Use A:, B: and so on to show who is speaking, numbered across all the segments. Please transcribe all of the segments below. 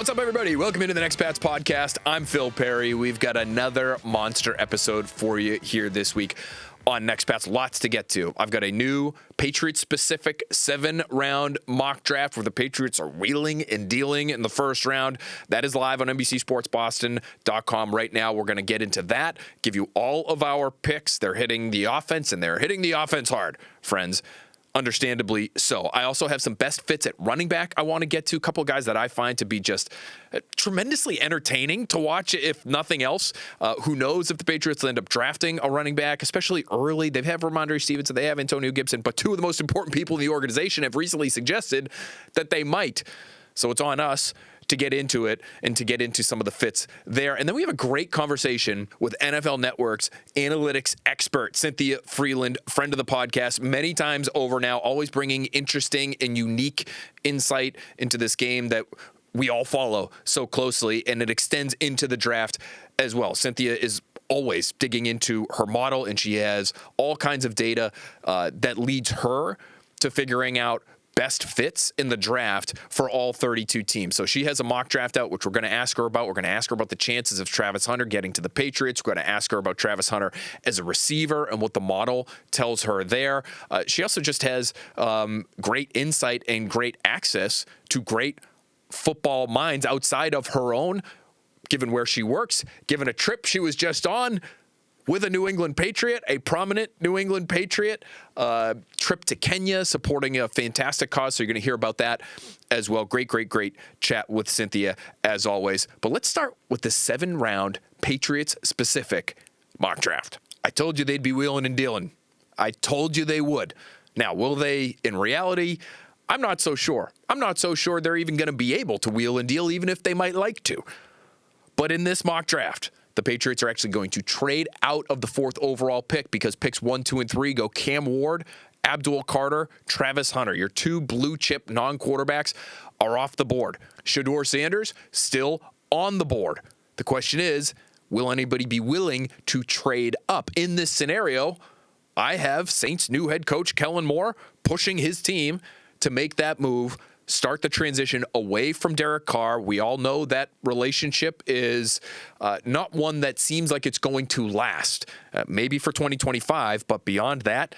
A: What's up, everybody? Welcome into the Next Pats podcast. I'm Phil Perry. We've got another monster episode for you here this week on Next Pats. Lots to get to. I've got a new Patriots-specific 7-round mock draft where the Patriots are wheeling and dealing in the first round. That is live on NBC Sports Boston.com right now. We're going to get into that, give you all of our picks. They're hitting the offense, and they're hitting the offense hard, friends. Understandably so. I also have some best fits at running back I want to get to. A couple of guys that I find to be just tremendously entertaining to watch, if nothing else. Who knows if the Patriots end up drafting a running back, especially early. They have Ramondre Stevenson, they have Antonio Gibson, but two of the most important people in the organization have recently suggested that they might. So it's on us to get into it and to get into some of the fits there. And then we have a great conversation with NFL Network's analytics expert, Cynthia Frelund, friend of the podcast, many times over now, always bringing interesting and unique insight into this game that we all follow so closely, and it extends into the draft as well. Cynthia is always digging into her model, and she has all kinds of data that leads her to figuring out best fits in the draft for all 32 teams. So she has a mock draft out, which we're going to ask her about. We're going to ask her about the chances of Travis Hunter getting to the Patriots. We're going to ask her about Travis Hunter as a receiver and what the model tells her there. She also just has great insight and great access to great football minds outside of her own, given where she works, given a trip she was just on with a New England Patriot, a prominent New England Patriot, trip to Kenya supporting a fantastic cause. So you're going to hear about that as well. Great chat with Cynthia as always. But let's start with the 7-round Patriots-specific mock draft. I told you they'd be wheeling and dealing. I told you they would. Now, will they in reality? I'm not so sure. I'm not so sure they're even going to be able to wheel and deal, even if they might like to. But in this mock draft, the Patriots are actually going to trade out of the 4th overall pick because picks 1, 2, and 3 go Cam Ward, Abdul Carter, Travis Hunter. Your two blue-chip non-quarterbacks are off the board. Shedeur Sanders still on the board. The question is, will anybody be willing to trade up? In this scenario, I have Saints' new head coach, Kellen Moore, pushing his team to make that move, start the transition away from Derek Carr. We all know that relationship is not one that seems like it's going to last. Maybe for 2025, but beyond that,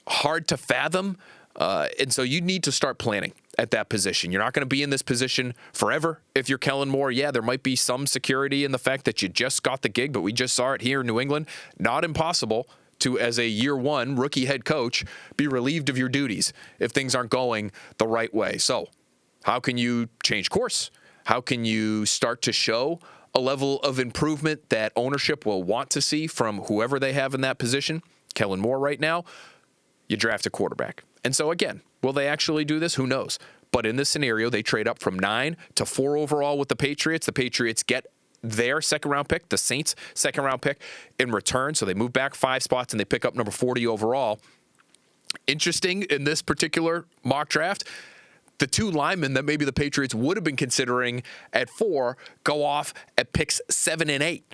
A: hard to fathom. And so you need to start planning at that position. You're not going to be in this position forever. If you're Kellen Moore, yeah, there might be some security in the fact that you just got the gig, but we just saw it here in New England. Not impossible to, as a year one rookie head coach, be relieved of your duties if things aren't going the right way. So how can you change course? How can you start to show a level of improvement that ownership will want to see from whoever they have in that position? Kellen Moore right now, you draft a quarterback. And so again, will they actually do this? Who knows? But in this scenario, they trade up from 9 to 4 overall with the Patriots. The Patriots get their 2nd-round pick, the Saints' 2nd-round pick, in return. So they move back 5 spots, and they pick up number 40 overall. Interesting in this particular mock draft, the 2 linemen that maybe the Patriots would have been considering at 4 go off at picks 7 and 8.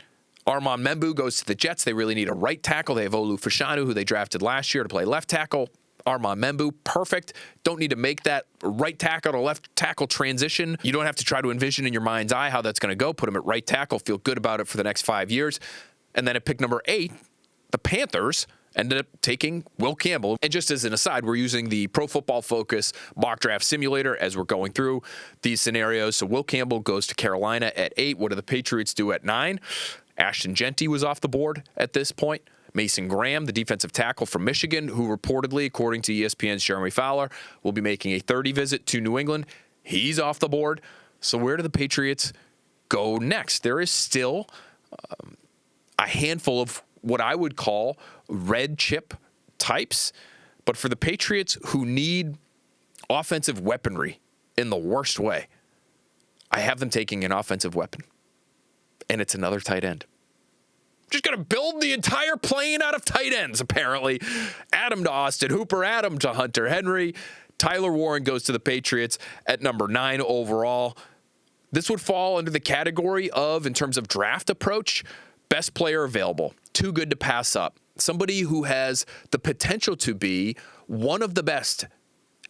A: Armand Membu goes to the Jets. They really need a right tackle. They have Olu Fashanu, who they drafted last year to play left tackle. Armand Membu, perfect. Don't need to make that right tackle to left tackle transition. You don't have to try to envision in your mind's eye how that's going to go. Put him at right tackle, feel good about it for the next 5 years. And then at pick number 8, the Panthers ended up taking Will Campbell. And just as an aside, we're using the Pro Football Focus mock draft simulator as we're going through these scenarios. So Will Campbell goes to Carolina at 8. What do the Patriots do at 9? Ashton Genty was off the board at this point. Mason Graham, the defensive tackle from Michigan, who reportedly, according to ESPN's Jeremy Fowler, will be making a 30 visit to New England. He's off the board. So where do the Patriots go next? There is still a handful of what I would call red chip types. But for the Patriots who need offensive weaponry in the worst way, I have them taking an offensive weapon. And it's another tight end. Just going to build the entire plane out of tight ends, apparently. Adam to Austin Hooper, Adam to Hunter Henry. Tyler Warren goes to the Patriots at number 9 overall. This would fall under the category of, in terms of draft approach, best player available. Too good to pass up. Somebody who has the potential to be one of the best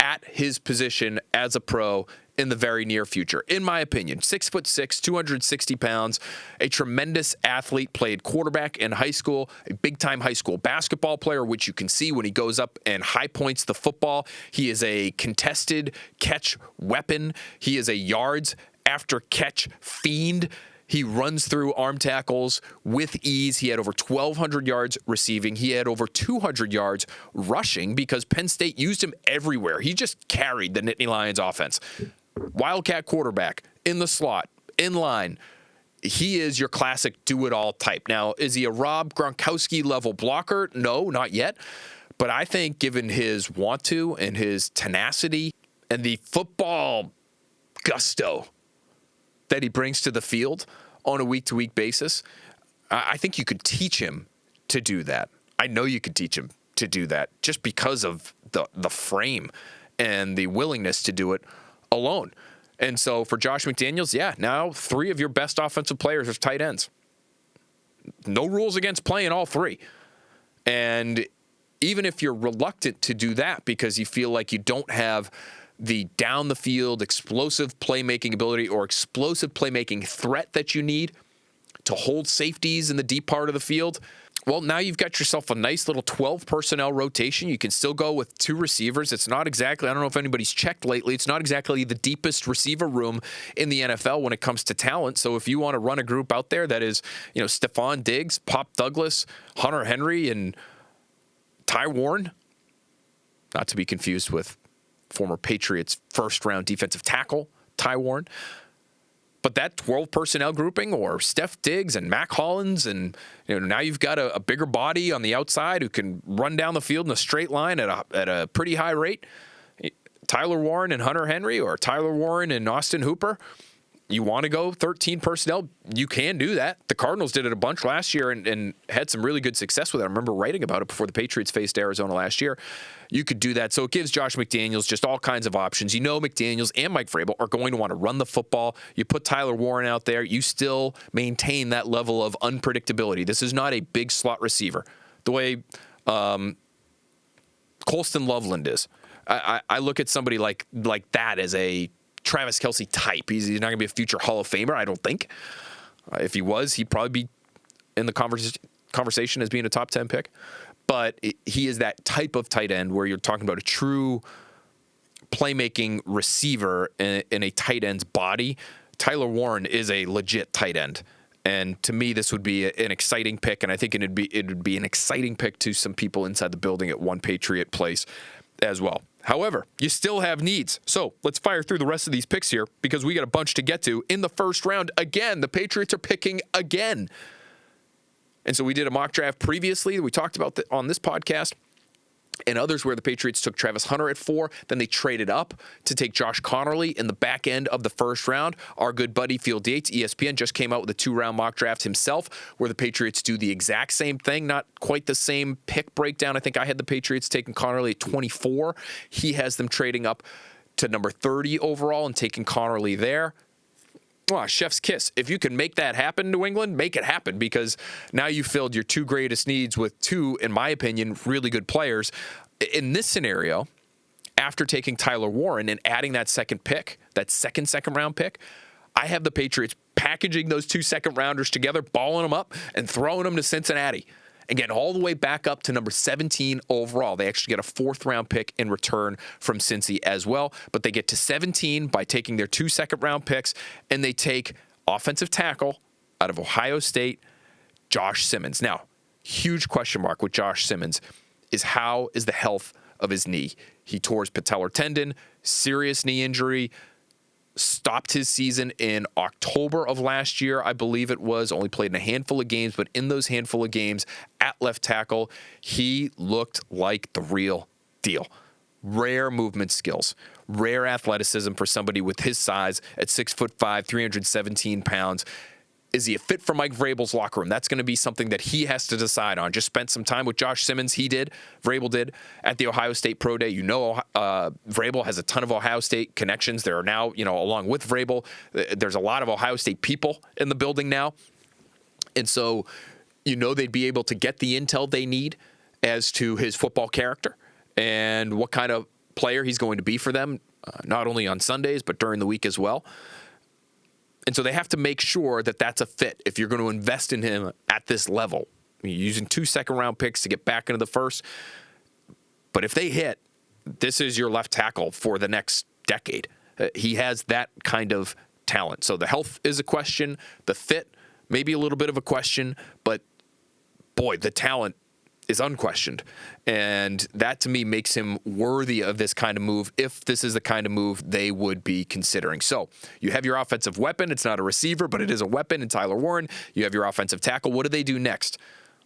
A: at his position as a pro in the very near future. In my opinion, 6'6", 260 pounds, a tremendous athlete, played quarterback in high school, a big-time high school basketball player, which you can see when he goes up and high points the football. He is a contested catch weapon. He is a yards after catch fiend. He runs through arm tackles with ease. He had over 1,200 yards receiving. He had over 200 yards rushing because Penn State used him everywhere. He just carried the Nittany Lions offense. Wildcat quarterback, in the slot, in line. He is your classic do-it-all type. Now, is he a Rob Gronkowski-level blocker? No, not yet. But I think given his want to and his tenacity and the football gusto that he brings to the field on a week-to-week basis, I think you could teach him to do that. I know you could teach him to do that just because of the frame and the willingness to do it alone. And so for Josh McDaniels, yeah, now 3 of your best offensive players are tight ends. No rules against playing all 3. And even if you're reluctant to do that because you feel like you don't have the down the field explosive playmaking ability or explosive playmaking threat that you need to hold safeties in the deep part of the field, well, now you've got yourself a nice little 12 personnel rotation. You can still go with 2 receivers. It's not exactly, I don't know if anybody's checked lately, it's not exactly the deepest receiver room in the NFL when it comes to talent. So if you want to run a group out there that is, Stephon Diggs, Pop Douglas, Hunter Henry, and Ty Warren, not to be confused with former Patriots first-round defensive tackle, Ty Warren. But that 12 personnel grouping, or Steph Diggs and Mac Hollins, and now you've got a bigger body on the outside who can run down the field in a straight line at a pretty high rate. Tyler Warren and Hunter Henry, or Tyler Warren and Austin Hooper. You want to go 13 personnel, you can do that. The Cardinals did it a bunch last year and had some really good success with it. I remember writing about it before the Patriots faced Arizona last year. You could do that. So it gives Josh McDaniels just all kinds of options. McDaniels and Mike Vrabel are going to want to run the football. You put Tyler Warren out there, you still maintain that level of unpredictability. This is not a big slot receiver the way Colston Loveland is. I look at somebody like that as a Travis Kelce type. He's not going to be a future Hall of Famer, I don't think. If he was, he'd probably be in the conversation as being a top 10 pick. But he is that type of tight end where you're talking about a true playmaking receiver in a tight end's body. Tyler Warren is a legit tight end. And to me, this would be an exciting pick, and I think it would be an exciting pick to some people inside the building at One Patriot Place as well. However, you still have needs. So let's fire through the rest of these picks here because we got a bunch to get to. In the first round, again, the Patriots are picking again. And so we did a mock draft previously that we talked about on this podcast and others where the Patriots took Travis Hunter at 4. Then they traded up to take Josh Connerly in the back end of the first round. Our good buddy Field Yates, ESPN, just came out with a 2-round mock draft himself where the Patriots do the exact same thing, not quite the same pick breakdown. I think I had the Patriots taking Connerly at 24. He has them trading up to number 30 overall and taking Connerly there. Oh, chef's kiss. If you can make that happen, New England, make it happen because now you filled your 2 greatest needs with 2, in my opinion, really good players. In this scenario, after taking Tyler Warren and adding that second pick, that second round pick, I have the Patriots packaging those 2 second-rounders together, balling them up, and throwing them to Cincinnati and getting all the way back up to number 17 overall. They actually get a 4th-round pick in return from Cincy as well, but they get to 17 by taking their 2 second-round picks, and they take offensive tackle out of Ohio State, Josh Simmons. Now, huge question mark with Josh Simmons is how is the health of his knee? He tore his patellar tendon, serious knee injury, stopped his season in October of last year, I believe it was, only played in a handful of games, but in those handful of games at left tackle, he looked like the real deal. Rare movement skills, rare athleticism for somebody with his size at 6'5", 317 pounds. Is he a fit for Mike Vrabel's locker room? That's going to be something that he has to decide on. Just spent some time with Josh Simmons. Vrabel did, at the Ohio State Pro Day. Vrabel has a ton of Ohio State connections. There are now, along with Vrabel, there's a lot of Ohio State people in the building now. And so, they'd be able to get the intel they need as to his football character and what kind of player he's going to be for them, not only on Sundays, but during the week as well. And so they have to make sure that that's a fit if you're going to invest in him at this level. You're using 2 second-round picks to get back into the first. But if they hit, this is your left tackle for the next decade. He has that kind of talent. So the health is a question. The fit, maybe a little bit of a question. But, boy, the talent is unquestioned. And that, to me, makes him worthy of this kind of move if this is the kind of move they would be considering. So you have your offensive weapon. It's not a receiver, but it is a weapon in Tyler Warren. You have your offensive tackle. What do they do next?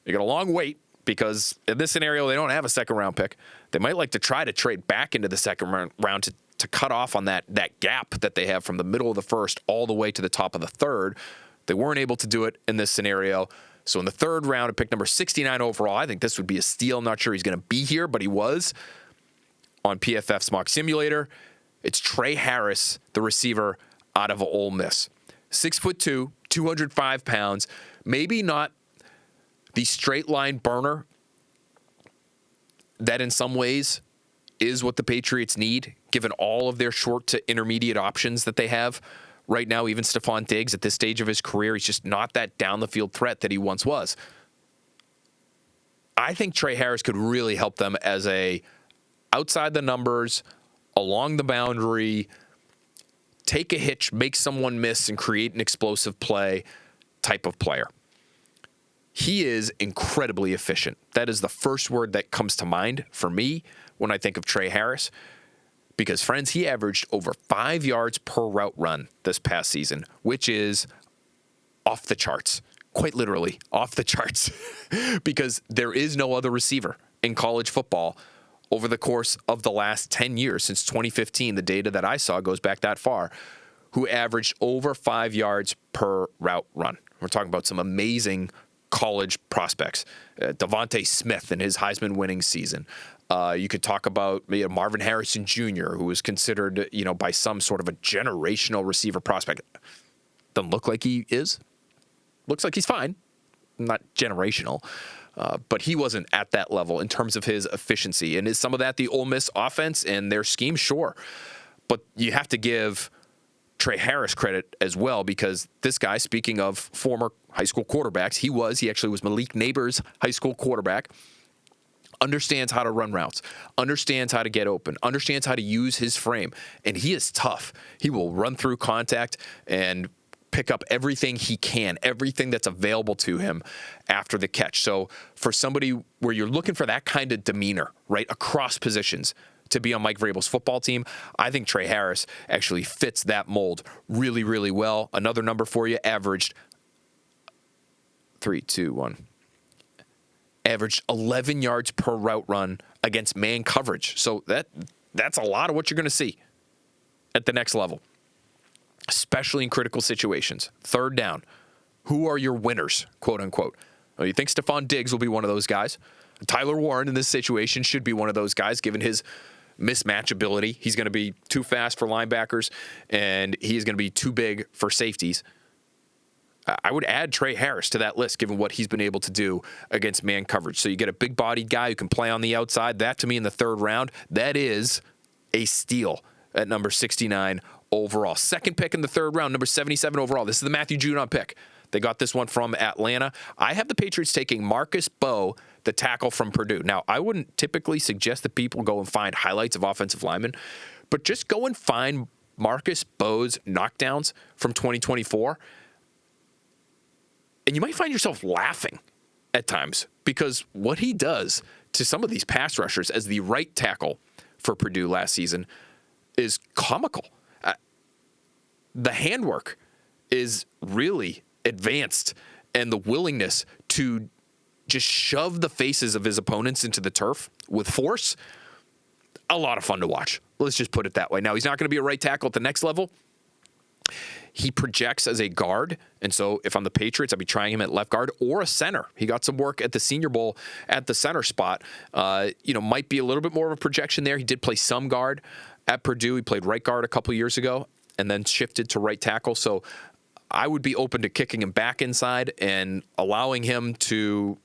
A: You got a long wait because in this scenario, they don't have a second-round pick. They might like to try to trade back into the second round to cut off on that gap that they have from the middle of the first all the way to the top of the third. They weren't able to do it in this scenario. So in the third round, at pick number 69 overall, I think this would be a steal. I'm not sure he's going to be here, but he was on PFF's mock simulator. It's Trey Harris, the receiver out of Ole Miss. 6'2", 205 pounds. Maybe not the straight line burner that in some ways is what the Patriots need, given all of their short to intermediate options that they have. Right now, even Stephon Diggs at this stage of his career, he's just not that down-the-field threat that he once was. I think Trey Harris could really help them as a outside the numbers, along the boundary, take a hitch, make someone miss, and create an explosive play type of player. He is incredibly efficient. That is the first word that comes to mind for me when I think of Trey Harris. Because, friends, he averaged over 5 yards per route run this past season, which is off the charts, quite literally off the charts, because there is no other receiver in college football over the course of the last 10 years, since 2015, the data that I saw goes back that far, who averaged over 5 yards per route run. We're talking about some amazing college prospects. Devontae Smith in his Heisman winning season. You could talk about Marvin Harrison Jr., who was considered, by some sort of a generational receiver prospect. Doesn't look like he is. Looks like he's fine. Not generational. But he wasn't at that level in terms of his efficiency. And is some of that the Ole Miss offense and their scheme? Sure. But you have to give Trey Harris credit as well, because this guy, speaking of former high school quarterbacks, he actually was Malik Neighbors' high school quarterback, understands how to run routes, understands how to get open, understands how to use his frame, and he is tough. He will run through contact and pick up everything he can, everything that's available to him after the catch. So for somebody where you're looking for that kind of demeanor, right, across positions to be on Mike Vrabel's football team, I think Trey Harris actually fits that mold really, really well. Another number for you, averaged 11 yards per route run against man coverage. So that's a lot of what you're going to see at the next level, especially in critical situations. Third down. Who are your winners, quote unquote? Well, you think Stephon Diggs will be one of those guys. Tyler Warren in this situation should be one of those guys, given his mismatch ability. He's going to be too fast for linebackers, and he's going to be too big for safeties. I would add Trey Harris to that list, given what he's been able to do against man coverage. So you get a big-bodied guy who can play on the outside. That, to me, in the third round, that is a steal at number 69 overall. Second pick in the third round, number 77 overall. This is the Matthew Judon pick. They got this one from Atlanta. I have the Patriots taking Marcus Bowe, the tackle from Purdue. Now, I wouldn't typically suggest that people go and find highlights of offensive linemen, but just go and find Marcus Bowe's knockdowns from 2024, and you might find yourself laughing at times, because what he does to some of these pass rushers as the right tackle for Purdue last season is comical. The handwork is really advanced, and the willingness to just shove the faces of his opponents into the turf with force, a lot of fun to watch. Let's just put it that way. Now, he's not going to be a right tackle at the next level. He projects as a guard, and so if I'm the Patriots, I'd be trying him at left guard or a center. He got some work at the Senior Bowl at the center spot. Might be a little bit more of a projection there. He did play some guard at Purdue. He played right guard a couple years ago and then shifted to right tackle. So I would be open to kicking him back inside and allowing him to,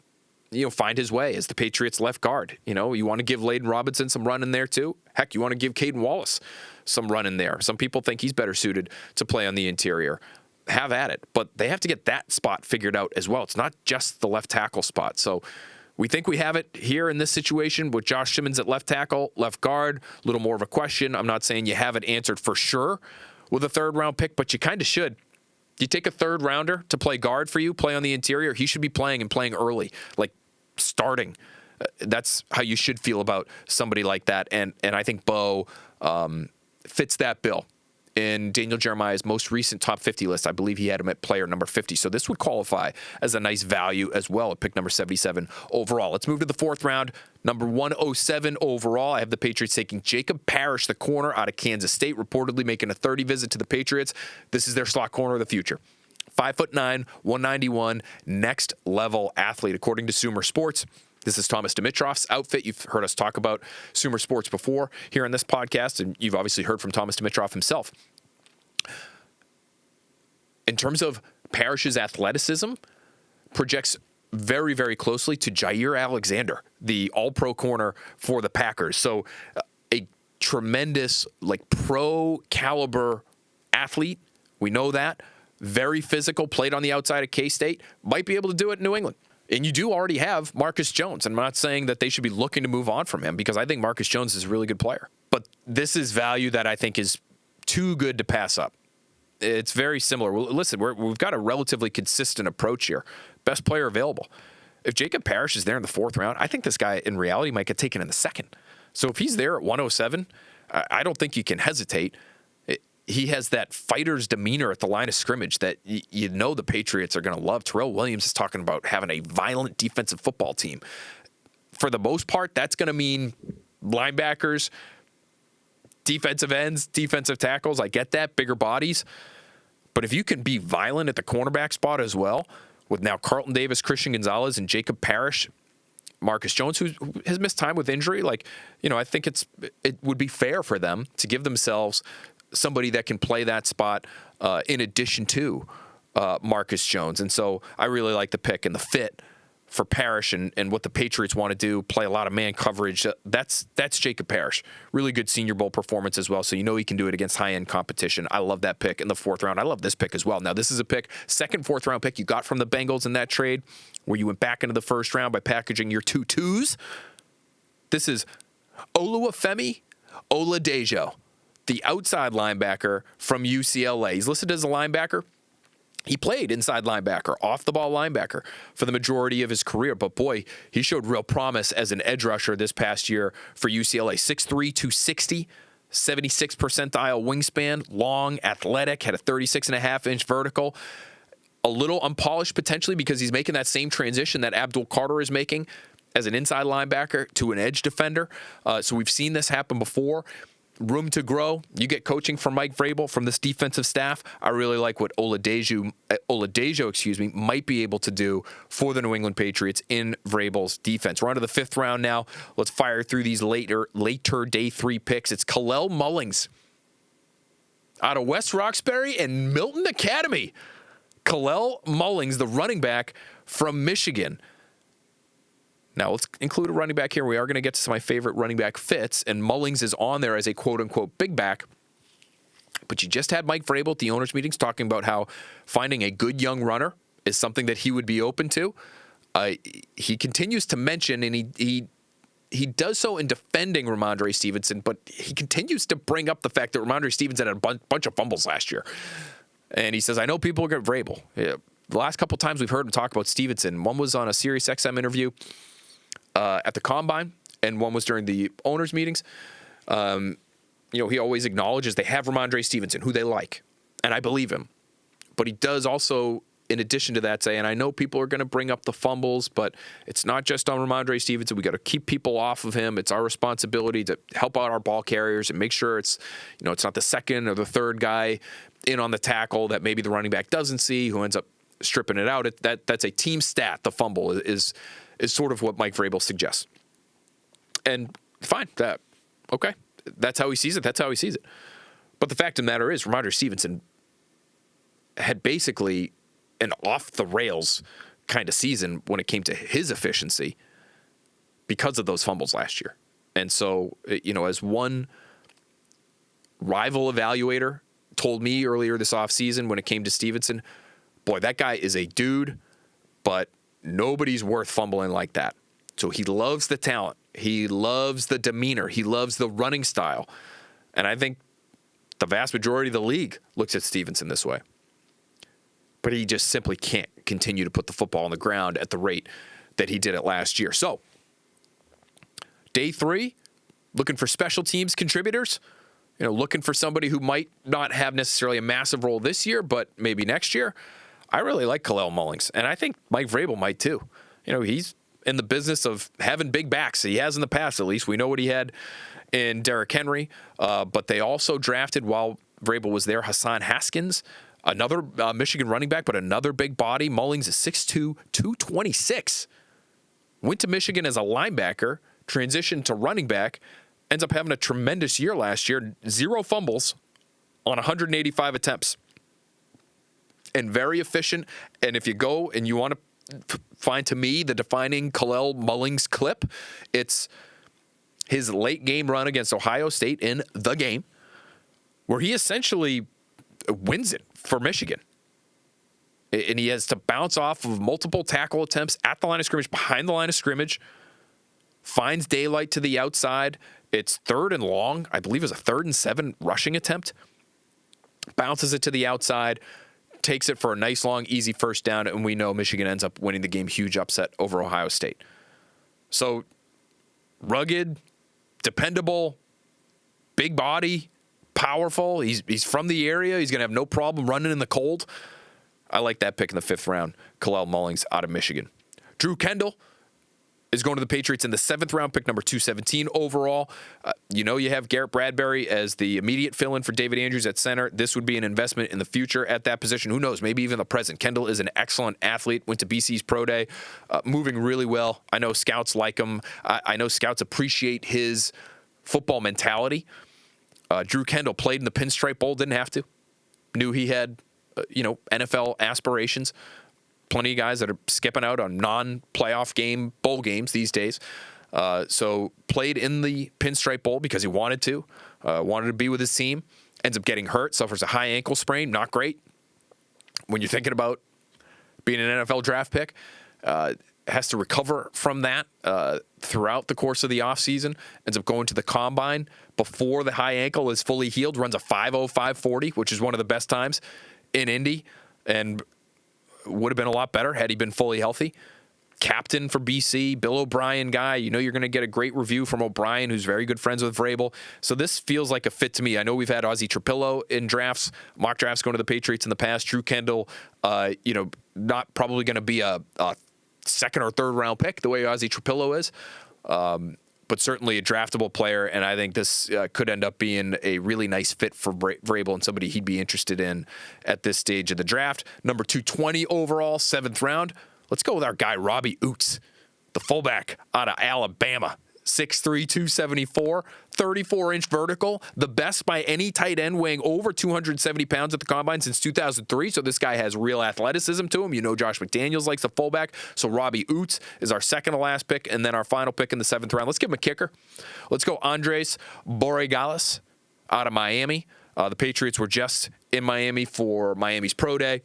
A: find his way as the Patriots left guard. You want to give Layden Robinson some run in there too. Heck, you want to give Caden Wallace some run in there. Some people think he's better suited to play on the interior. Have at it. But they have to get that spot figured out as well. It's not just the left tackle spot. So we think we have it here in this situation with Josh Simmons at left tackle, left guard, a little more of a question. I'm not saying you have it answered for sure with a third-round pick, but you kind of should. You take a third-rounder to play guard for you, play on the interior, he should be playing and playing early, like starting. That's how you should feel about somebody like that. And I think Bo fits that bill. In Daniel Jeremiah's most recent top 50 list, I believe he had him at player number 50. So this would qualify as a nice value as well at pick number 77 overall. Let's move to the fourth round. Number 107 overall, I have the Patriots taking Jacob Parrish, the corner out of Kansas State, reportedly making a 30 visit to the Patriots. This is their slot corner of the future. 5'9", 191, next level athlete, according to Sumer Sports. This is Thomas Dimitrov's outfit. You've heard us talk about Sumer Sports before here on this podcast, and you've obviously heard from Thomas Dimitrov himself. In terms of Parrish's athleticism, projects very, very closely to Jair Alexander, the all-pro corner for the Packers. So a tremendous, pro-caliber athlete. We know that. Very physical, played on the outside of K-State. Might be able to do it in New England. And you do already have Marcus Jones. I'm not saying that they should be looking to move on from him because I think Marcus Jones is a really good player. But this is value that I think is too good to pass up. It's very similar. Well, listen, we've got a relatively consistent approach here. Best player available. If Jacob Parrish is there in the fourth round, I think this guy in reality might get taken in the second. So if he's there at 107, I don't think you can hesitate. He has that fighter's demeanor at the line of scrimmage that you know the Patriots are going to love. Terrell Williams is talking about having a violent defensive football team. For the most part, that's going to mean linebackers, defensive ends, defensive tackles. I get that, bigger bodies. But if you can be violent at the cornerback spot as well, with now Carlton Davis, Christian Gonzalez, and Jacob Parrish, Marcus Jones, who has missed time with injury, I think it would be fair for them to give themselves somebody that can play that spot in addition to Marcus Jones. And so I really like the pick and the fit for Parrish and what the Patriots want to do, play a lot of man coverage. That's Jacob Parrish. Really good Senior Bowl performance as well, so you know he can do it against high-end competition. I love that pick in the fourth round. I love this pick as well. Now, this is a pick, second, fourth round pick you got from the Bengals in that trade where you went back into the first round by packaging your 2 twos. This is Oluwafemi Oladejo, the outside linebacker from UCLA. He's listed as a linebacker. He played inside linebacker, off-the-ball linebacker for the majority of his career. But, boy, he showed real promise as an edge rusher this past year for UCLA. 6'3", 260, 76 percentile wingspan, long, athletic, had a 36.5-inch vertical. A little unpolished potentially because he's making that same transition that Abdul Carter is making as an inside linebacker to an edge defender. So we've seen this happen before. Room to grow. You get coaching from Mike Vrabel from this defensive staff. I really like what Oladejo, might be able to do for the New England Patriots in Vrabel's defense. We're on to the fifth round now. Let's fire through these later day 3 picks. It's Kalel Mullings out of West Roxbury and Milton Academy. Kalel Mullings, the running back from Michigan. Now, let's include a running back here. We are going to get to some of my favorite running back fits, and Mullings is on there as a quote-unquote big back. But you just had Mike Vrabel at the owners' meetings talking about how finding a good young runner is something that he would be open to. He continues to mention, and he does so in defending Ramondre Stevenson, but he continues to bring up the fact that Ramondre Stevenson had a bunch of fumbles last year. And he says, I know people are going to Vrabel. Yeah. The last couple times we've heard him talk about Stevenson, one was on a Sirius XM interview at the Combine, and one was during the owners' meetings. He always acknowledges they have Ramondre Stevenson, who they like, and I believe him. But he does also, in addition to that, say, and I know people are going to bring up the fumbles, but it's not just on Ramondre Stevenson. We got to keep people off of him. It's our responsibility to help out our ball carriers and make sure it's not the second or the third guy in on the tackle that maybe the running back doesn't see who ends up stripping it out. That's a team stat. The fumble is sort of what Mike Vrabel suggests. And fine, okay. That's how he sees it. But the fact of the matter is, Ramondre Stevenson had basically an off-the-rails kind of season when it came to his efficiency because of those fumbles last year. And so, as one rival evaluator told me earlier this offseason when it came to Stevenson, boy, that guy is a dude, but nobody's worth fumbling like that. So he loves the talent. He loves the demeanor. He loves the running style. And I think the vast majority of the league looks at Stevenson this way. But he just simply can't continue to put the football on the ground at the rate that he did it last year. So, day 3, looking for special teams contributors, looking for somebody who might not have necessarily a massive role this year, but maybe next year. I really like Kalel Mullings, and I think Mike Vrabel might too. He's in the business of having big backs. He has in the past, at least. We know what he had in Derrick Henry, but they also drafted, while Vrabel was there, Hassan Haskins, another Michigan running back, but another big body. Mullings is 6'2", 226. Went to Michigan as a linebacker, transitioned to running back, ends up having a tremendous year last year, 0 fumbles on 185 attempts. And very efficient. And if you go and you want to find, to me, the defining Kalel Mullings clip, it's his late game run against Ohio State in the game, where he essentially wins it for Michigan. And he has to bounce off of multiple tackle attempts at the line of scrimmage, behind the line of scrimmage, finds daylight to the outside. It's 3rd and long. I believe it was a 3rd and 7 rushing attempt. Bounces it to the outside, takes it for a nice, long, easy first down, and we know Michigan ends up winning the game. Huge upset over Ohio State. So, rugged, dependable, big body, powerful. He's from the area. He's going to have no problem running in the cold. I like that pick in the 5th round, Kalel Mullings out of Michigan. Drew Kendall is going to the Patriots in the 7th round, pick number 217 overall. You have Garrett Bradbury as the immediate fill-in for David Andrews at center. This would be an investment in the future at that position. Who knows? Maybe even the present. Kendall is an excellent athlete. Went to BC's Pro Day, moving really well. I know scouts like him. I know scouts appreciate his football mentality. Drew Kendall played in the Pinstripe Bowl. Didn't have to. Knew he had, NFL aspirations. Plenty of guys that are skipping out on non-playoff bowl games these days. So played in the Pinstripe Bowl because he wanted to be with his team. Ends up getting hurt, suffers a high ankle sprain. Not great when you're thinking about being an NFL draft pick. Has to recover from that throughout the course of the offseason. Ends up going to the combine before the high ankle is fully healed. Runs a 5.05 5.40, which is one of the best times in Indy. And would have been a lot better had he been fully healthy. Captain for BC, Bill O'Brien guy. You're going to get a great review from O'Brien, who's very good friends with Vrabel. So this feels like a fit to me. I know we've had Ozzie Trapillo in mock drafts going to the Patriots in the past. Drew Kendall, not probably going to be a 2nd or 3rd round pick the way Ozzie Trapillo is. But certainly a draftable player, and I think this could end up being a really nice fit for Vrabel and somebody he'd be interested in at this stage of the draft. Number 220 overall, 7th round. Let's go with our guy, Robbie Oots, the fullback out of Alabama. 6'3", 274, 34-inch vertical, the best by any tight end weighing over 270 pounds at the combine since 2003. So this guy has real athleticism to him. Josh McDaniels likes a fullback. So Robbie Oots is our second to last pick, and then our final pick in the 7th round. Let's give him a kicker. Let's go Andres Borregales out of Miami. The Patriots were just in Miami for Miami's Pro Day.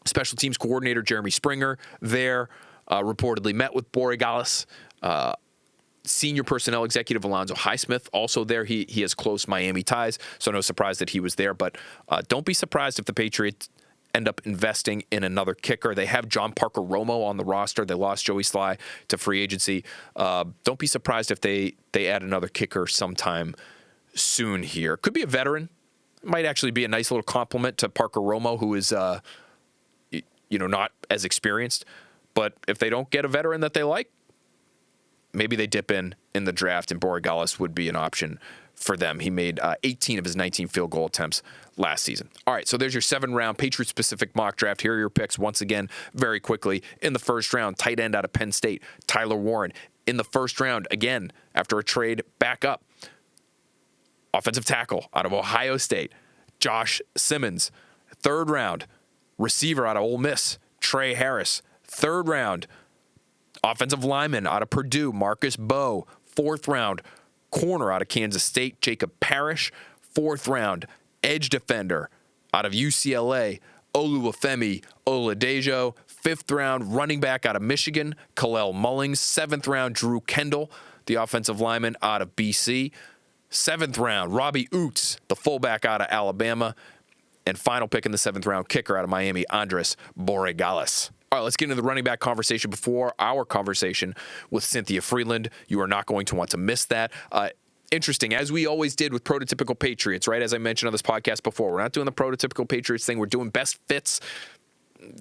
A: Special teams coordinator Jeremy Springer there reportedly met with Borregales. Senior personnel executive Alonzo Highsmith also there. He has close Miami ties, so no surprise that he was there. But don't be surprised if the Patriots end up investing in another kicker. They have John Parker Romo on the roster. They lost Joey Sly to free agency. Don't be surprised if they add another kicker sometime soon here. Could be a veteran. Might actually be a nice little compliment to Parker Romo, who is not as experienced. But if they don't get a veteran that they like, maybe they dip in the draft, and Borregales would be an option for them. He made 18 of his 19 field goal attempts last season. All right, so there's your 7-round Patriot-specific mock draft. Here are your picks once again, very quickly. In the 1st round, tight end out of Penn State, Tyler Warren. In the 1st round, again, after a trade back up, offensive tackle out of Ohio State, Josh Simmons. 3rd round, receiver out of Ole Miss, Trey Harris. 3rd round, offensive lineman out of Purdue, Marcus Bowe. 4th round, corner out of Kansas State, Jacob Parrish. 4th round, edge defender out of UCLA, Oluwafemi Oladejo. 5th round, running back out of Michigan, Kalel Mullings. 7th round, Drew Kendall, the offensive lineman out of BC. 7th round, Robbie Oots, the fullback out of Alabama. And final pick in the 7th round, kicker out of Miami, Andres Borregales. All right, let's get into the running back conversation before our conversation with Cynthia Frelund. You are not going to want to miss that. Interesting, as we always did with Prototypical Patriots, right? As I mentioned on this podcast before, we're not doing the Prototypical Patriots thing. We're doing best fits.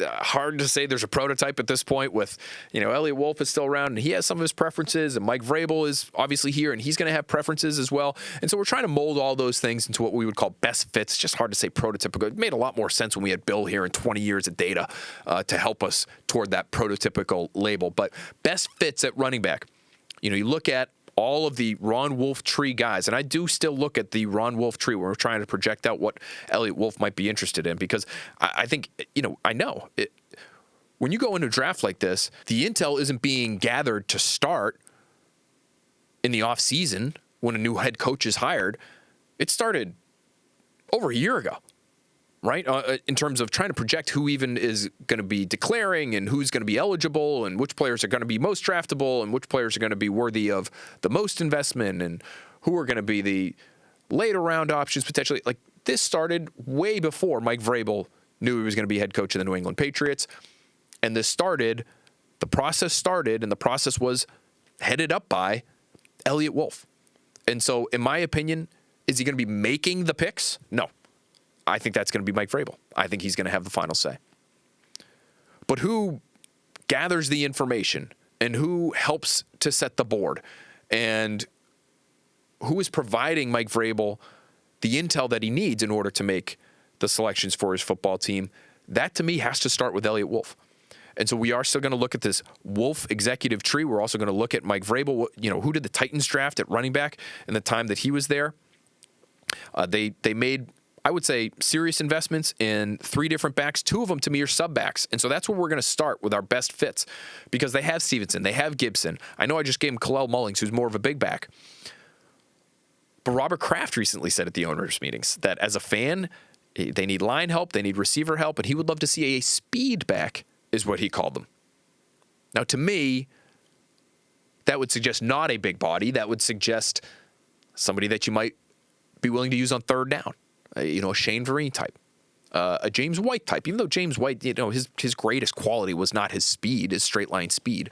A: Hard to say there's a prototype at this point with, Elliot Wolf is still around and he has some of his preferences, and Mike Vrabel is obviously here and he's going to have preferences as well. And so we're trying to mold all those things into what we would call best fits. Just hard to say prototypical. It made a lot more sense when we had Bill here and 20 years of data to help us toward that prototypical label. But best fits at running back, you look at all of the Ron Wolf tree guys, and I do still look at the Ron Wolf tree when we're trying to project out what Elliot Wolf might be interested in, because I think, I know it, when you go into a draft like this, the intel isn't being gathered to start in the offseason when a new head coach is hired. It started over a year ago, right? In terms of trying to project who even is going to be declaring and who's going to be eligible and which players are going to be most draftable and which players are going to be worthy of the most investment and who are going to be the later round options potentially. Like, this started way before Mike Vrabel knew he was going to be head coach of the New England Patriots. And the process started, and the process was headed up by Elliot Wolf. And so, in my opinion, is he going to be making the picks? No. I think that's going to be Mike Vrabel. I think he's going to have the final say. But who gathers the information and who helps to set the board and who is providing Mike Vrabel the intel that he needs in order to make the selections for his football team, that to me has to start with Elliot Wolf. And so we are still going to look at this Wolf executive tree. We're also going to look at Mike Vrabel. Who did the Titans draft at running back in the time that he was there? They made, I would say, serious investments in 3 different backs. 2 of them, to me, are sub-backs. And so that's where we're going to start with our best fits, because they have Stevenson, they have Gibson. I know I just gave him Kalel Mullings, who's more of a big back. But Robert Kraft recently said at the owners' meetings that as a fan, they need line help, they need receiver help, and he would love to see a speed back, is what he called them. Now, to me, that would suggest not a big body. That would suggest somebody that you might be willing to use on 3rd down. A Shane Vereen type, a James White type. Even though James White, his greatest quality was not his speed, his straight line speed.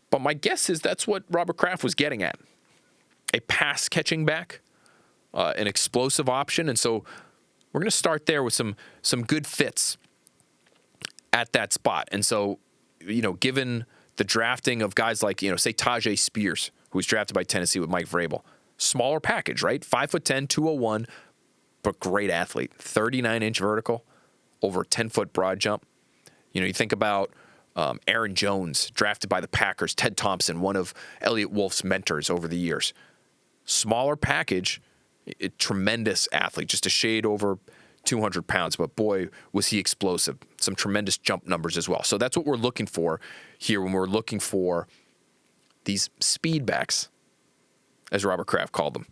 A: But my guess is that's what Robert Kraft was getting at. A pass catching back, an explosive option. And so we're going to start there with some good fits at that spot. And so, given the drafting of guys like, say Tajay Spears, who was drafted by Tennessee with Mike Vrabel, smaller package, right? 5'10", 201, but great athlete. 39-inch vertical, over a 10-foot broad jump. You think about Aaron Jones, drafted by the Packers. Ted Thompson, one of Elliot Wolf's mentors over the years. Smaller package, a tremendous athlete, just a shade over 200 pounds, but boy, was he explosive. Some tremendous jump numbers as well. So that's what we're looking for here when we're looking for these speed backs, as Robert Kraft called them.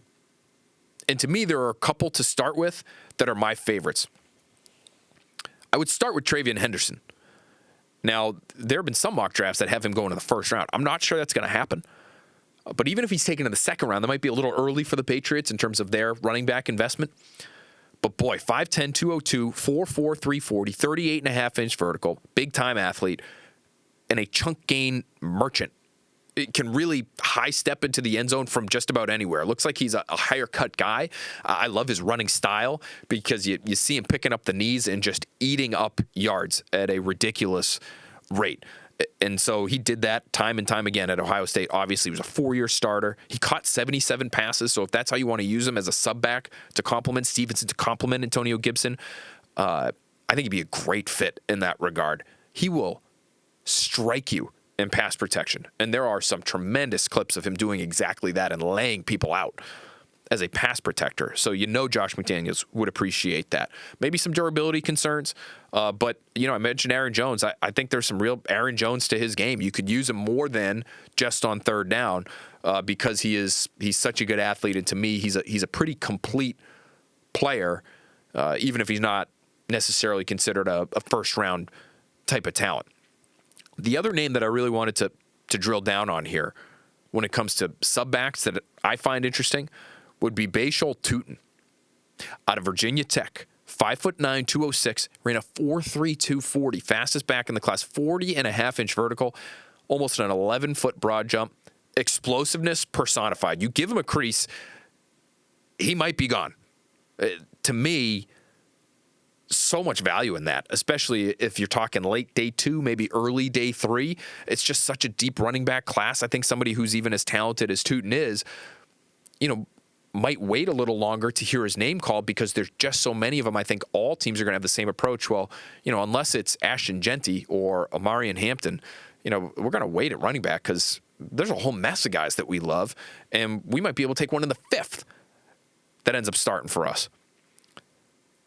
A: And to me, there are a couple to start with that are my favorites. I would start with Travion Henderson. Now, there have been some mock drafts that have him going in the 1st round. I'm not sure that's going to happen. But even if he's taken in the 2nd round, that might be a little early for the Patriots in terms of their running back investment. But boy, 5'10", 202, 4'4", 340, 38.5-inch vertical, big-time athlete, and a chunk gain merchant. It can really high step into the end zone from just about anywhere. It looks like he's a higher cut guy. I love his running style because you see him picking up the knees and just eating up yards at a ridiculous rate. And so he did that time and time again at Ohio State. Obviously, he was a 4-year starter. He caught 77 passes. So if that's how you want to use him as a sub back to complement Stevenson, to complement Antonio Gibson, I think he'd be a great fit in that regard. He will strike you in pass protection. And there are some tremendous clips of him doing exactly that and laying people out as a pass protector. So Josh McDaniels would appreciate that. Maybe some durability concerns, but I mentioned Aaron Jones. I think there's some real Aaron Jones to his game. You could use him more than just on third down because he's such a good athlete, and to me, he's a pretty complete player, even if he's not necessarily considered a first round type of talent. The other name that I really wanted to drill down on here when it comes to sub-backs that I find interesting would be Bashal Tutin out of Virginia Tech. 5'9", 206, ran a 4.3, 240, fastest back in the class, 40.5-inch vertical, almost an 11-foot broad jump. Explosiveness personified. You give him a crease, he might be gone. To me, so much value in that, especially if you're talking late day 2, maybe early day 3. It's just such a deep running back class. I think somebody who's even as talented as Tutin is, might wait a little longer to hear his name called because there's just so many of them. I think all teams are going to have the same approach. Well, unless it's Ashton Genty or Omarion Hampton, we're going to wait at running back because there's a whole mess of guys that we love, and we might be able to take one in the 5th that ends up starting for us.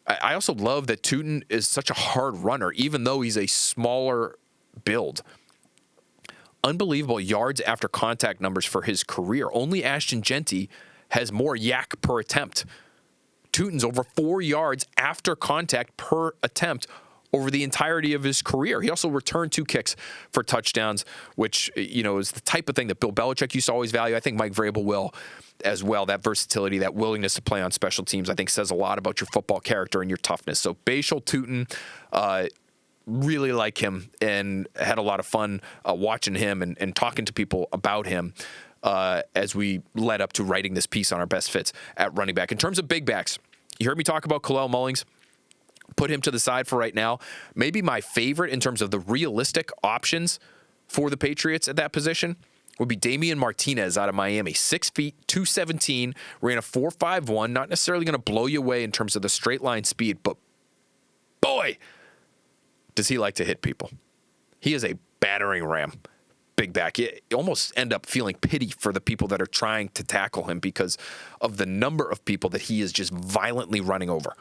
A: I also love that Tutin is such a hard runner, even though he's a smaller build. Unbelievable yards after contact numbers for his career. Only Ashton Genty has more yak per attempt. Tutin's over 4 yards after contact per attempt over the entirety of his career. He also returned 2 kicks for touchdowns, which, is the type of thing that Bill Belichick used to always value. I think Mike Vrabel will as well. That versatility, that willingness to play on special teams, I think says a lot about your football character and your toughness. So Bashal Tutin, really like him and had a lot of fun watching him and talking to people about him as we led up to writing this piece on our best fits at running back. In terms of big backs, you heard me talk about Kalel Mullings. Put him to the side for right now. Maybe my favorite in terms of the realistic options for the Patriots at that position would be Damian Martinez out of Miami. 6 feet, 217, ran a 4.51. Not necessarily going to blow you away in terms of the straight line speed, but boy, does he like to hit people. He is a battering ram. Big back. You almost end up feeling pity for the people that are trying to tackle him because of the number of people that he is just violently running over.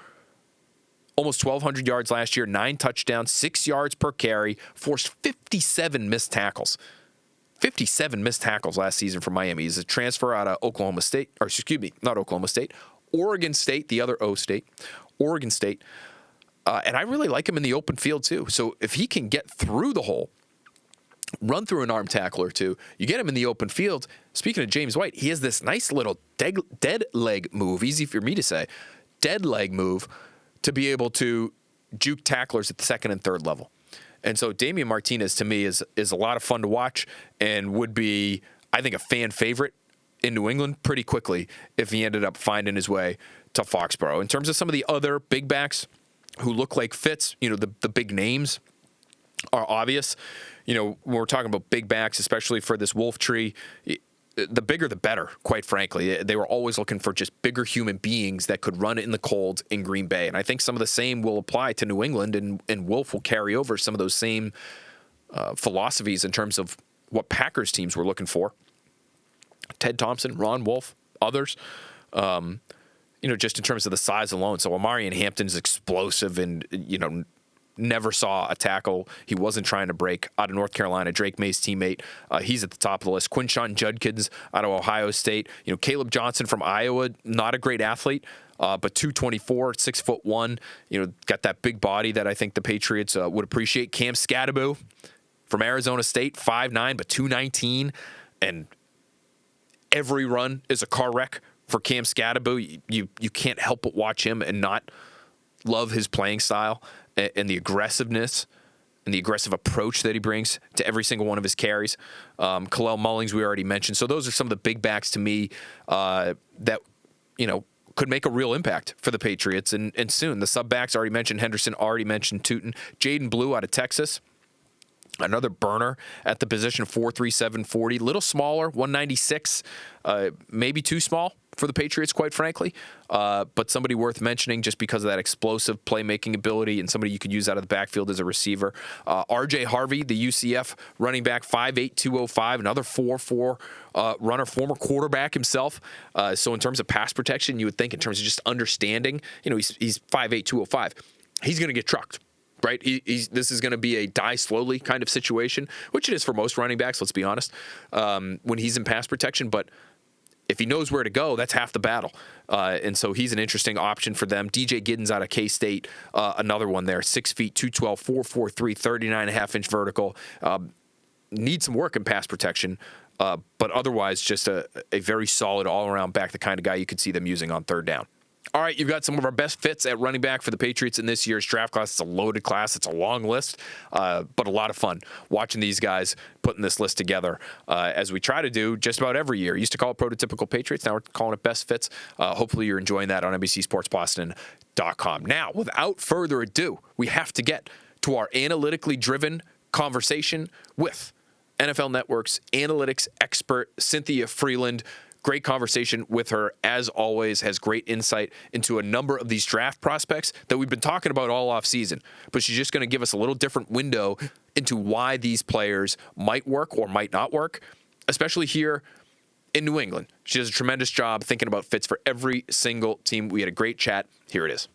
A: Almost 1,200 yards last year, 9 touchdowns, 6 yards per carry, forced 57 missed tackles. 57 missed tackles last season for Miami. He's a transfer out of Oklahoma State, or excuse me, not Oklahoma State, Oregon State, the other O State, Oregon State. And I really like him in the open field too. So if he can get through the hole, run through an arm tackle or two, you get him in the open field. Speaking of James White, he has this nice little dead leg move, easy for me to say, dead leg move to be able to juke tacklers at the second and third level. And so Damian Martinez, to me, is a lot of fun to watch and would be, I think, a fan favorite in New England pretty quickly if he ended up finding his way to Foxborough. In terms of some of the other big backs who look like fits, the big names are obvious. When we're talking about big backs, especially for this Wolf tree, the bigger the better, quite frankly. They were always looking for just bigger human beings that could run it in the cold in Green Bay. And I think some of the same will apply to New England, and Wolf will carry over some of those same philosophies in terms of what Packers teams were looking for. Ted Thompson, Ron Wolf, others, just in terms of the size alone. So Omarion Hampton's explosive and, never saw a tackle he wasn't trying to break out of North Carolina. Drake Maye's teammate, he's at the top of the list. Quinshon Judkins out of Ohio State. Caleb Johnson from Iowa, not a great athlete, but 224, 6'1", got that big body that I think the Patriots would appreciate. Cam Skattebo from Arizona State, 5'9", but 219, and every run is a car wreck for Cam Skattebo. You can't help but watch him and not love his playing style and the aggressiveness and the aggressive approach that he brings to every single one of his carries. Kalel Mullings, we already mentioned. So those are some of the big backs to me that, could make a real impact for the Patriots. And soon, the sub backs, already mentioned Henderson, already mentioned Tutin. Jaden Blue out of Texas, another burner at the position, 4'3", 740. Little smaller, 196, maybe too small for the Patriots, quite frankly, but somebody worth mentioning just because of that explosive playmaking ability and somebody you could use out of the backfield as a receiver. R.J. Harvey, the UCF running back, 5'8", 205, another 4'4", runner, former quarterback himself. So in terms of pass protection, you would think in terms of just understanding, he's 5'8", 205. He's going to get trucked. Right, this is going to be a die slowly kind of situation, which it is for most running backs. Let's be honest, when he's in pass protection. But if he knows where to go, that's half the battle. And so he's an interesting option for them. DJ Giddens out of K-State, another one there, 6 feet, 212, 4'4", 39.5-inch vertical. Needs some work in pass protection, but otherwise just a very solid all-around back, the kind of guy you could see them using on third down. All right, you've got some of our best fits at running back for the Patriots in this year's draft class. It's a loaded class. It's a long list, but a lot of fun watching these guys putting this list together as we try to do just about every year. Used to call it Prototypical Patriots. Now we're calling it Best Fits. Hopefully you're enjoying that on NBCSportsBoston.com. Now, without further ado, we have to get to our analytically driven conversation with NFL Network's analytics expert, Cynthia Frelund. Great conversation with her, as always, has great insight into a number of these draft prospects that we've been talking about all offseason. But she's just going to give us a little different window into why these players might work or might not work, especially here in New England. She does a tremendous job thinking about fits for every single team. We had a great chat. Here it is.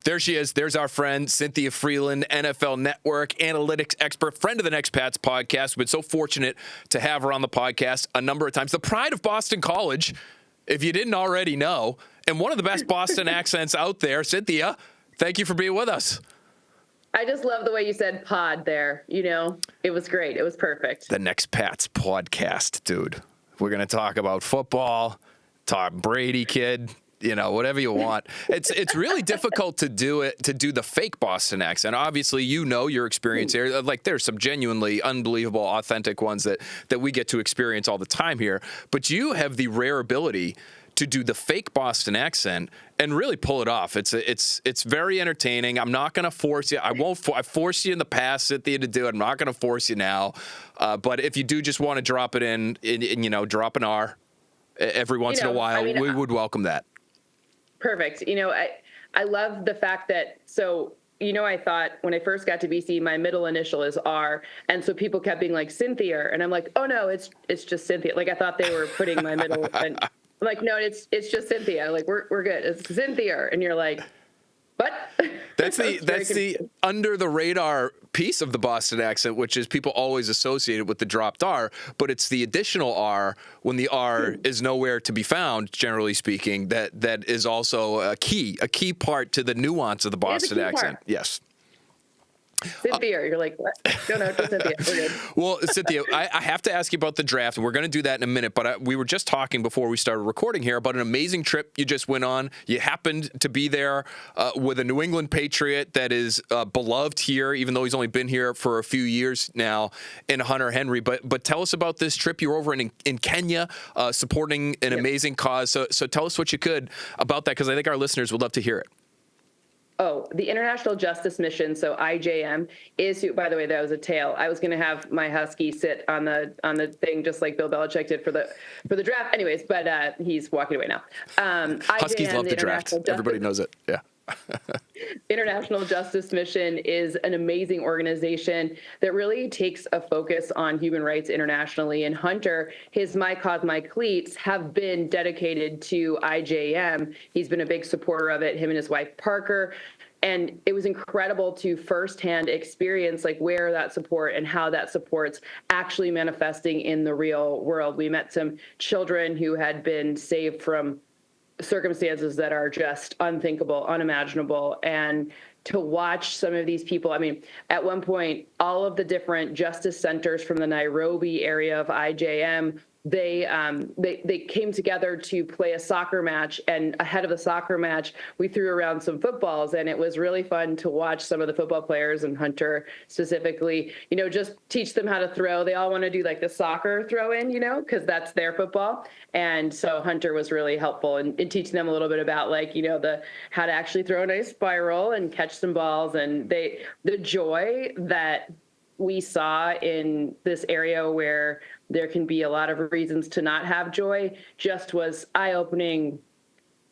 A: There she is. There's our friend, Cynthia Frelund, NFL Network analytics expert, friend of the Next Pats podcast. We've been so fortunate to have her on the podcast a number of times. The pride of Boston College, if you didn't already know, and one of the best Boston accents out there. Cynthia, thank you for being with us.
B: I just love the way you said pod there. It was great. It was perfect.
A: The Next Pats podcast, dude. We're going to talk about football, talk Brady kid. Whatever you want. It's really difficult to do the fake Boston accent. Obviously, your experience here. Like, there's some genuinely unbelievable, authentic ones that we get to experience all the time here. But you have the rare ability to do the fake Boston accent and really pull it off. It's very entertaining. I'm not going to force you. I forced you in the past, Cynthia, to do it. I'm not going to force you now. But if you do just want to drop it in, drop an R every once in a while, we would welcome that.
B: Perfect. I love the fact that, I thought when I first got to BC, my middle initial is R. And so people kept being like, Cynthia. And I'm like, oh, no, it's just Cynthia. Like, I thought they were putting my middle. And I'm like, no, it's just Cynthia. Like, we're good. It's Cynthia. And you're like, what?
A: That's the under the radar piece of the Boston accent, which is people always associate it with the dropped R, but it's the additional R when the R is nowhere to be found, generally speaking, that is also a key part to the nuance of the Boston accent. Yes.
B: Cynthia, you're like, what? No, just Cynthia. We're good.
A: Well, Cynthia, I have to ask you about the draft, and we're going to do that in a minute, but we were just talking before we started recording here about an amazing trip you just went on. You happened to be there with a New England Patriot that is beloved here, even though he's only been here for a few years now, in Hunter Henry. But tell us about this trip. You were over in Kenya supporting an amazing cause. So tell us what you could about that, because I think our listeners would love to hear it.
B: Oh, the International Justice Mission, so IJM, is who, by the way, that was a tale. I was going to have my husky sit on the thing just like Bill Belichick did for the draft. Anyways, but he's walking away now.
A: Huskies love the draft. Everybody knows it. Yeah.
B: International Justice Mission is an amazing organization that really takes a focus on human rights internationally. And Hunter, his My Cause, My Cleats have been dedicated to IJM. He's been a big supporter of it, him and his wife, Parker. And it was incredible to firsthand experience like where that support and how that support's actually manifesting in the real world. We met some children who had been saved from circumstances that are just unthinkable, unimaginable. And to watch some of these people, I mean, at one point, all of the different justice centers from the Nairobi area of IJM, they came together to play a soccer match, and ahead of the soccer match, we threw around some footballs, and it was really fun to watch some of the football players, and Hunter specifically, just teach them how to throw. They all want to do like the soccer throw in, because that's their football. And so Hunter was really helpful in teaching them a little bit about like, how to actually throw a nice spiral and catch some balls. And the joy that we saw in this area where there can be a lot of reasons to not have joy just was eye-opening,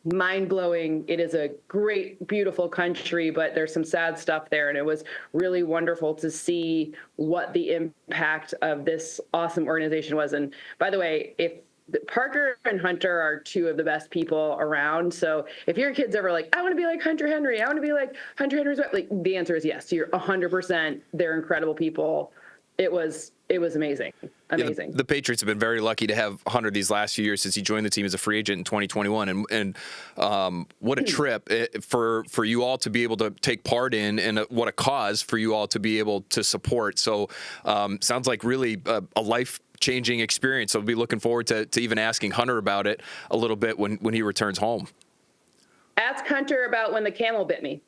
B: mind-blowing. It is a great, beautiful country, but there's some sad stuff there. And it was really wonderful to see what the impact of this awesome organization was. And by the way, if Parker and Hunter are two of the best people around. So if your kid's ever like, I want to be like Hunter Henry, I want to be like Hunter Henry's wife, like the answer is yes. You're 100%. They're incredible people. It was amazing. Amazing.
A: Yeah, the Patriots have been very lucky to have Hunter these last few years since he joined the team as a free agent in 2021. And what a trip for you all to be able to take part in, and what a cause for you all to be able to support. So sounds like really a life-changing experience. So I'll be looking forward to even asking Hunter about it a little bit when he returns home.
B: Ask Hunter about when the camel bit me.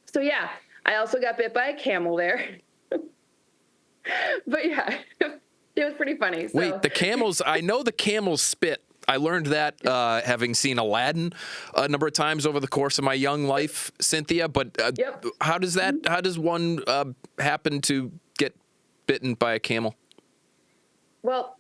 B: So yeah, I also got bit by a camel there. But yeah, it was pretty funny. So.
A: Wait, the camels, I know the camels spit. I learned that having seen Aladdin a number of times over the course of my young life, Cynthia. But
B: Yep.
A: how does one happen to get bitten by a camel?
B: Well,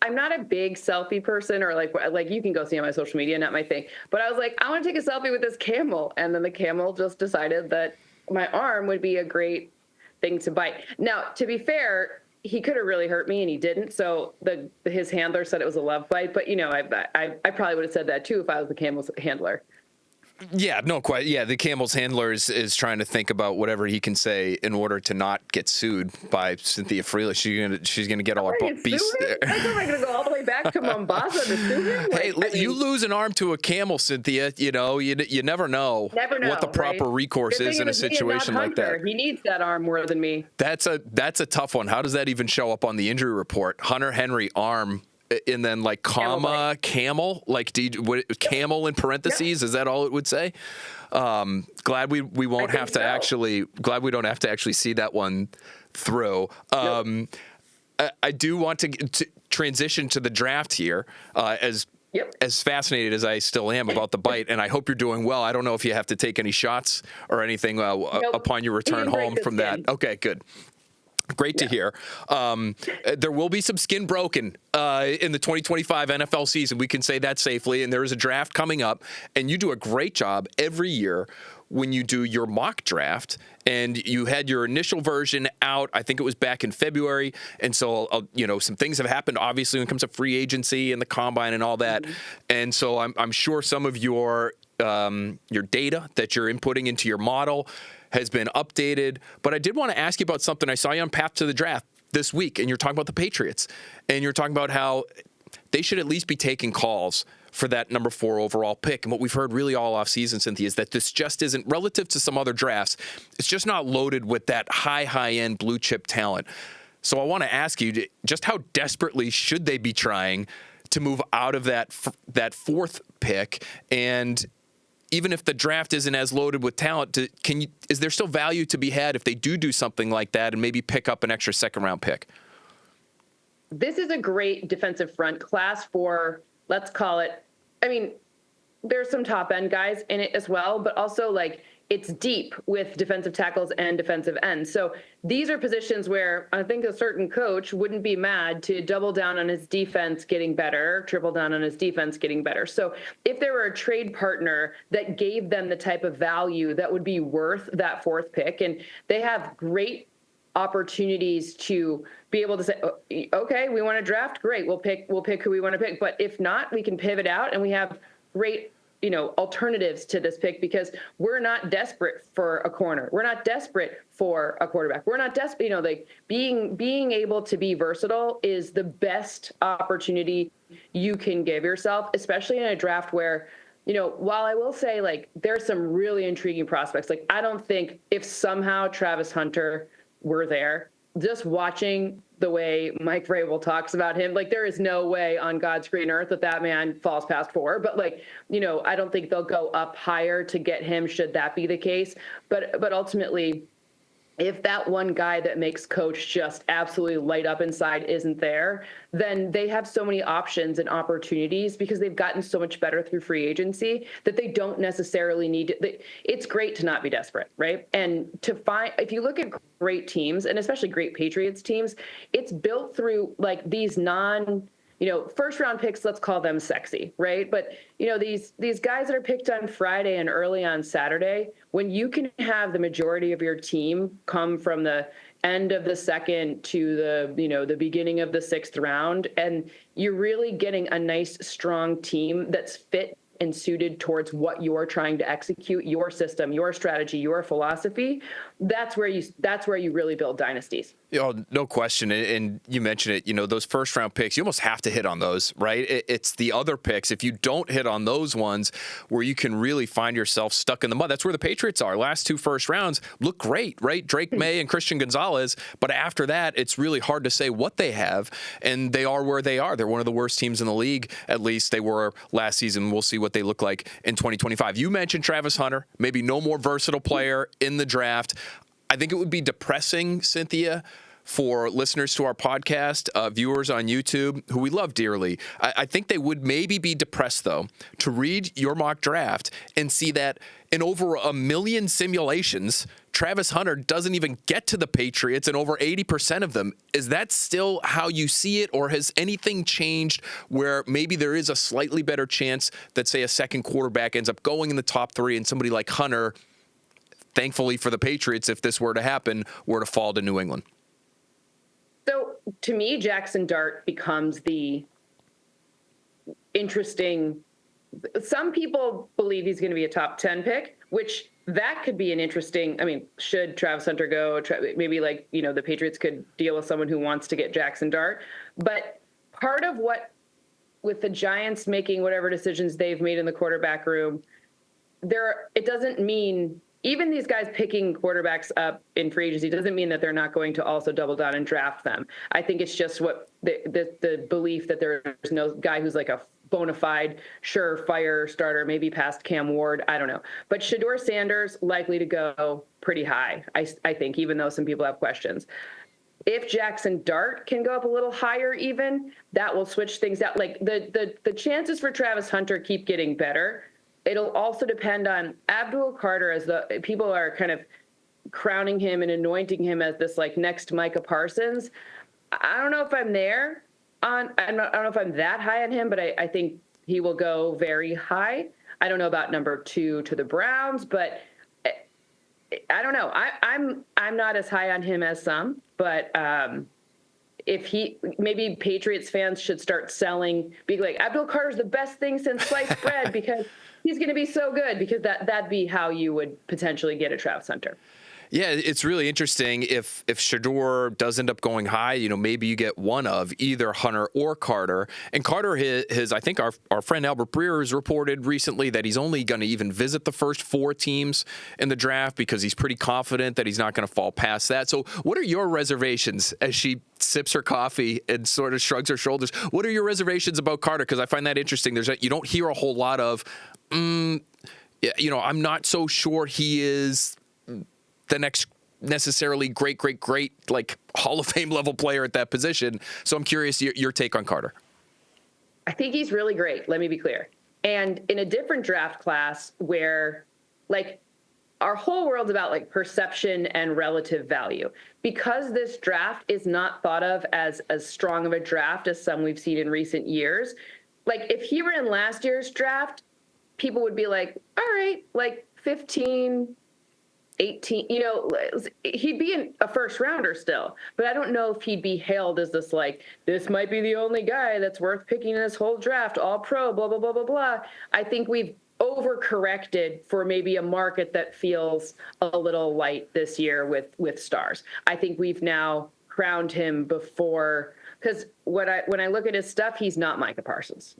B: I'm not a big selfie person, or like you can go see on my social media, not my thing. But I was like, I want to take a selfie with this camel. And then the camel just decided that my arm would be a great thing to bite. Now, to be fair, he could have really hurt me and he didn't. So his handler said it was a love bite, but I probably would have said that too if I was the camel's handler.
A: Yeah, no, quite. Yeah, the camel's handler is trying to think about whatever he can say in order to not get sued by Cynthia Frelund. She's gonna get all her beasts.
B: Am I gonna go all the way back to Mombasa to sue him?
A: Hey, you lose an arm to a camel, Cynthia. You never know what the proper recourse is in a situation like that.
B: He needs that arm more than me.
A: That's a tough one. How does that even show up on the injury report? Hunter Henry arm. And then camel, like camel in parentheses, is that all it would say? Glad we don't have to actually see that one through. I do want to transition to the draft here, as fascinated as I still am about the bite, and I hope you're doing well. I don't know if you have to take any shots or anything upon your return home from that. Okay, good. Great to hear. There will be some skin broken in the 2025 NFL season. We can say that safely. And there is a draft coming up. And you do a great job every year when you do your mock draft. And you had your initial version out, I think it was back in February. And so, some things have happened, obviously, when it comes to free agency and the combine and all that. Mm-hmm. And so I'm sure some of your data that you're inputting into your model has been updated. But I did want to ask you about something. I saw you on Path to the Draft this week, and you're talking about the Patriots. And you're talking about how they should at least be taking calls for that number 4 overall pick. And what we've heard really all offseason, Cynthia, is that this just isn't, relative to some other drafts, it's just not loaded with that high-end blue-chip talent. So I want to ask you, just how desperately should they be trying to move out of that 4th pick? And even if the draft isn't as loaded with talent, is there still value to be had if they do something like that and maybe pick up an extra second-round pick?
B: This is a great defensive front class for, let's call it, there's some top-end guys in it as well, but also, it's deep with defensive tackles and defensive ends. So these are positions where I think a certain coach wouldn't be mad to double down on his defense getting better, triple down on his defense getting better. So if there were a trade partner that gave them the type of value that would be worth that 4th pick, and they have great opportunities to be able to say, okay, we want to draft, great, we'll pick who we want to pick. But if not, we can pivot out, and we have great alternatives to this pick, because we're not desperate for a corner. We're not desperate for a quarterback. We're not desperate, being able to be versatile is the best opportunity you can give yourself, especially in a draft where, while I will say, there's some really intriguing prospects. I don't think if somehow Travis Hunter were there, just watching the way Mike Vrabel talks about him, there is no way on God's green earth that man falls past 4. But I don't think they'll go up higher to get him should that be the case. But ultimately, if that one guy that makes coach just absolutely light up inside isn't there, then they have so many options and opportunities because they've gotten so much better through free agency that they don't necessarily need to. It's great to not be desperate, right? And to find, if you look at great teams, and especially great Patriots teams, it's built through like these first round picks, let's call them sexy, right? But these guys that are picked on Friday and early on Saturday, when you can have the majority of your team come from the end of the second to the beginning of the sixth round, and you're really getting a nice strong team that's fit and suited towards what you're trying to execute, your system, your strategy, your philosophy, that's where you really build dynasties.
A: No question. And you mentioned it, those first round picks, you almost have to hit on those, right? It's the other picks. If you don't hit on those ones where you can really find yourself stuck in the mud, that's where the Patriots are. Last two first rounds look great, right? Drake Maye and Christian Gonzalez. But after that, it's really hard to say what they have. And they are where they are. They're one of the worst teams in the league. At least they were last season. We'll see what they look like in 2025. You mentioned Travis Hunter, maybe no more versatile player in the draft. I think it would be depressing, Cynthia, for listeners to our podcast, viewers on YouTube, who we love dearly. I think they would maybe be depressed, though, to read your mock draft and see that in over 1 million simulations, Travis Hunter doesn't even get to the Patriots in over 80% of them. Is that still how you see it, or has anything changed where maybe there is a slightly better chance that, say, a second quarterback ends up going in the top 3 and somebody like Hunter, thankfully for the Patriots, if this were to happen, were to fall to New England?
B: So to me, Jackson Dart becomes the interesting. Some people believe he's going to be a top 10 pick, which that could be an interesting. I mean, should Travis Hunter go? Maybe the Patriots could deal with someone who wants to get Jackson Dart. But part of what, with the Giants making whatever decisions they've made in the quarterback room, it doesn't mean. Even these guys picking quarterbacks up in free agency doesn't mean that they're not going to also double down and draft them. I think it's just what the belief that there's no guy who's like a bona fide, surefire starter, maybe past Cam Ward. I don't know. But Shedeur Sanders likely to go pretty high, I think, even though some people have questions. If Jackson Dart can go up a little higher even, that will switch things out. Like the chances for Travis Hunter keep getting better. It'll also depend on Abdul Carter, as the people are kind of crowning him and anointing him as this like next Micah Parsons. I don't know if I'm there on. I don't know if I'm that high on him, but I think he will go very high. I don't know about number 2 to the Browns, but I don't know. I'm not as high on him as some, but maybe Patriots fans should start selling, being like, Abdul Carter's the best thing since sliced bread because he's going to be so good, because that'd be how you would potentially get a Travis Hunter.
A: Yeah, it's really interesting if Shedeur does end up going high, maybe you get one of either Hunter or Carter. And Carter, I think our friend Albert Breer has reported recently that he's only going to even visit the first 4 teams in the draft because he's pretty confident that he's not going to fall past that. So what are your reservations as she sips her coffee and sort of shrugs her shoulders? What are your reservations about Carter? Because I find that interesting. You don't hear a whole lot of, I'm not so sure he is the next necessarily great, like Hall of Fame level player at that position. So I'm curious your take on Carter.
B: I think he's really great. Let me be clear. And in a different draft class where like our whole world's about like perception and relative value, because this draft is not thought of as strong of a draft as some we've seen in recent years. Like if he were in last year's draft, people would be like, all right, like 15, 18, he'd be a first rounder still, but I don't know if he'd be hailed as this might be the only guy that's worth picking in this whole draft, all pro, blah, blah, blah, blah, blah. I think we've overcorrected for maybe a market that feels a little light this year with stars. I think we've now crowned him before, because when I look at his stuff, he's not Micah Parsons,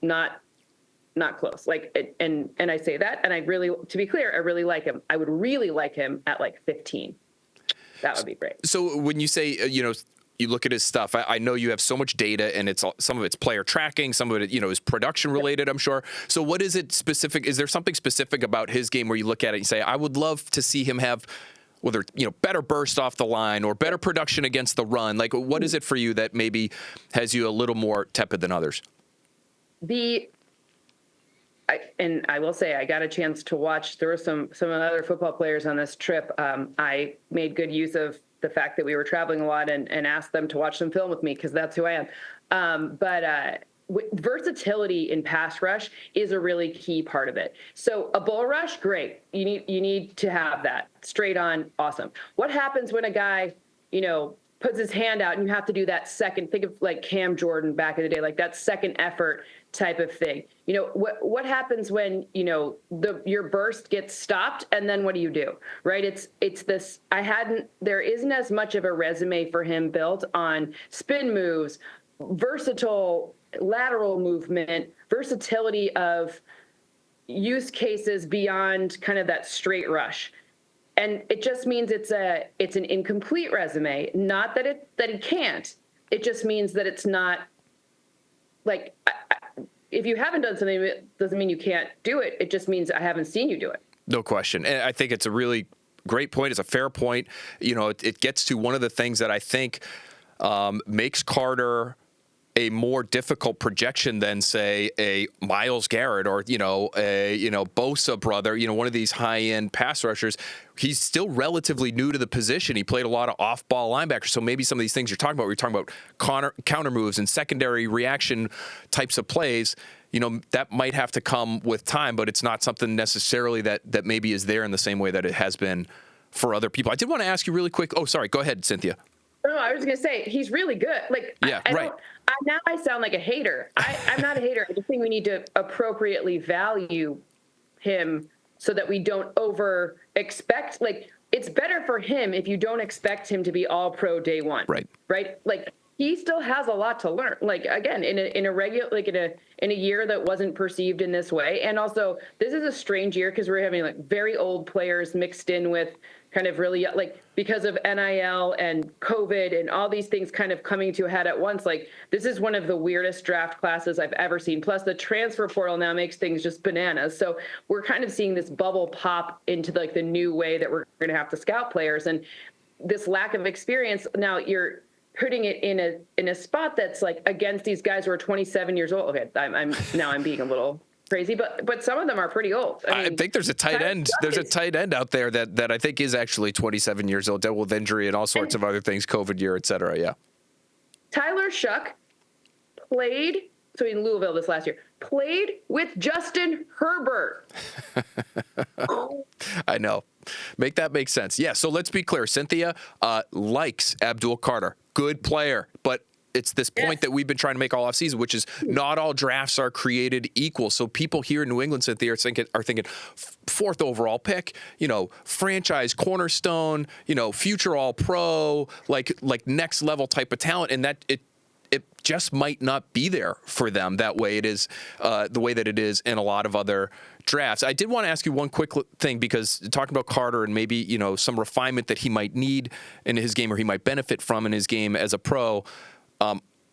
B: not close. And I say that, and to be clear, I really like him. I would really like him at 15. That would be great.
A: So when you say, you look at his stuff, I know you have so much data, and some of it's player tracking, some of it, is production related, I'm sure. So what is it specific? Is there something specific about his game where you look at it and say, I would love to see him have whether, better burst off the line or better production against the run? Like, what is it for you that maybe has you a little more tepid than others?
B: And I will say I got a chance to watch. There were some other football players on this trip. I made good use of the fact that we were traveling a lot and asked them to watch some film with me because that's who I am. But versatility in pass rush is a really key part of it. So a bull rush, great. You need to have that straight on, awesome. What happens when a guy, puts his hand out and you have to do that second? Think of like Cam Jordan back in the day, like that second effort type of thing. What happens when your burst gets stopped, and then what do you do? Right? It's this. There isn't as much of a resume for him built on spin moves, versatile lateral movement, versatility of use cases beyond kind of that straight rush. And it just means it's an incomplete resume. Not that he can't. It just means that it's not like, if you haven't done something, it doesn't mean you can't do it. It just means I haven't seen you do it.
A: No question. And I think it's a really great point. It's a fair point. It gets to one of the things that I think makes Carter a more difficult projection than, say, a Myles Garrett or, a Bosa brother, one of these high-end pass rushers. He's still relatively new to the position. He played a lot of off-ball linebackers, so maybe some of these things you're talking about, counter moves and secondary reaction types of plays, that might have to come with time, but it's not something necessarily that maybe is there in the same way that it has been for other people. I did want to ask you really quick. Oh, sorry. Go ahead, Cynthia.
B: No, I was going to say, he's really good. Like,
A: yeah, right.
B: Now I sound like a hater. I'm not a hater. I just think we need to appropriately value him so that we don't over expect. Like, it's better for him if you don't expect him to be all pro day one. Right. Like, he still has a lot to learn. Like, again, in a regular, like in a year that wasn't perceived in this way. And also, this is a strange year because we're having like very old players mixed in with kind of really, like, because of NIL and COVID and all these things kind of coming to a head at once. Like, this is one of the weirdest draft classes I've ever seen. Plus, the transfer portal now makes things just bananas. So we're kind of seeing this bubble pop into like the new way that we're going to have to scout players. And this lack of experience, now you're putting it in a spot that's like against these guys who are 27 years old. Okay, I'm being a little crazy, but some of them are pretty old.
A: I think there's a tight end. There's a tight end out there that I think is actually 27 years old, dealt with injury and all sorts of other things, COVID year, et cetera. Yeah.
B: Tyler Shuck played, so in Louisville this last year, played with Justin Herbert.
A: I know. Make that make sense. Yeah, so let's be clear. Cynthia likes Abdul Carter. Good player, but it's this point that we've been trying to make all offseason, which is not all drafts are created equal. So people here in New England, Cynthia, are thinking fourth overall pick, franchise cornerstone, future all-pro, like next level type of talent, and that it just might not be there for them that way it is, the way that it is in a lot of other drafts. I did want to ask you one quick thing, because talking about Carter and maybe, some refinement that he might need in his game or he might benefit from in his game as a pro,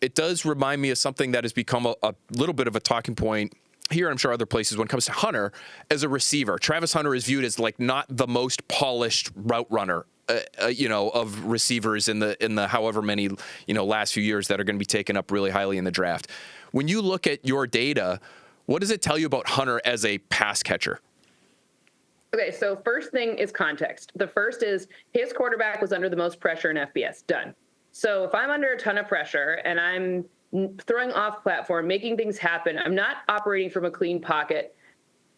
A: it does remind me of something that has become a little bit of a talking point here, I'm sure other places, when it comes to Hunter as a receiver. Travis Hunter is viewed as like not the most polished route runner, of receivers in the however many, last few years that are going to be taken up really highly in the draft. When you look at your data, what does it tell you about Hunter as a pass catcher?
B: Okay, so first thing is context. The first is his quarterback was under the most pressure in FBS. Done. So if I'm under a ton of pressure and I'm throwing off platform, making things happen, I'm not operating from a clean pocket,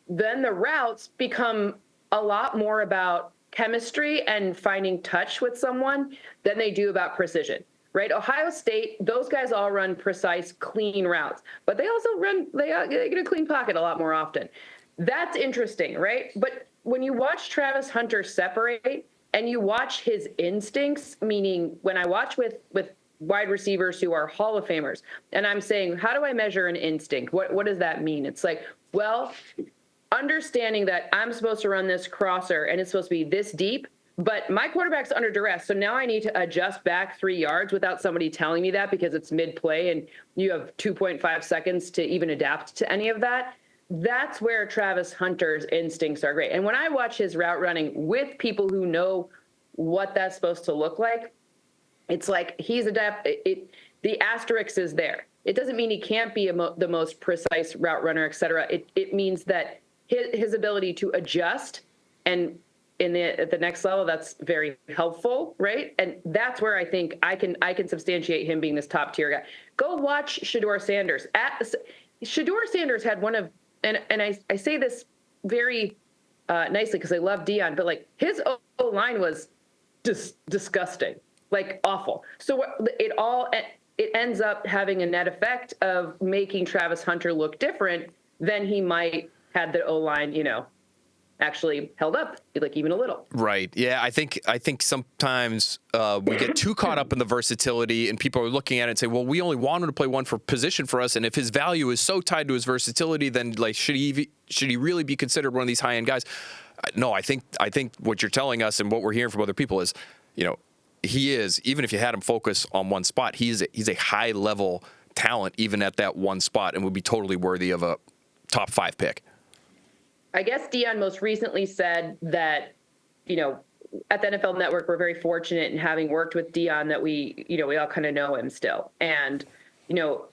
B: then the routes become a lot more about chemistry and finding touch with someone than they do about precision, right? Ohio State, those guys all run precise, clean routes, but they also they get a clean pocket a lot more often. That's interesting, right? But when you watch Travis Hunter separate and you watch his instincts, meaning when I watch with wide receivers who are Hall of Famers, and I'm saying, how do I measure an instinct? What does that mean? It's like, well, understanding that I'm supposed to run this crosser and it's supposed to be this deep, but my quarterback's under duress. So now I need to adjust back 3 yards without somebody telling me that, because it's mid-play and you have 2.5 seconds to even adapt to any of that. That's where Travis Hunter's instincts are great. And when I watch his route running with people who know what that's supposed to look like, it's like he's the asterisk is there. It doesn't mean he can't be the most precise route runner, et cetera. It means that his ability to adjust and at the next level, that's very helpful, right? And that's where I think I can substantiate him being this top tier guy. Go watch Shedeur Sanders. Shedeur Sanders had one of, and I say this very nicely because I love Dion, but like his O-line was disgusting, like awful. So it ends up having a net effect of making Travis Hunter look different than he might had the O-line, actually held up like even a little.
A: Right. Yeah. I think sometimes we get too caught up in the versatility, and people are looking at it and say, well, we only want him to play one for position for us. And if his value is so tied to his versatility, then like, should he really be considered one of these high end guys? No, I think what you're telling us and what we're hearing from other people is, he is, even if you had him focus on one spot, he's a high level talent, even at that one spot, and would be totally worthy of a top 5 pick.
B: I guess Dion most recently said that, at the NFL Network, we're very fortunate in having worked with Dion that we all kind of know him still. And,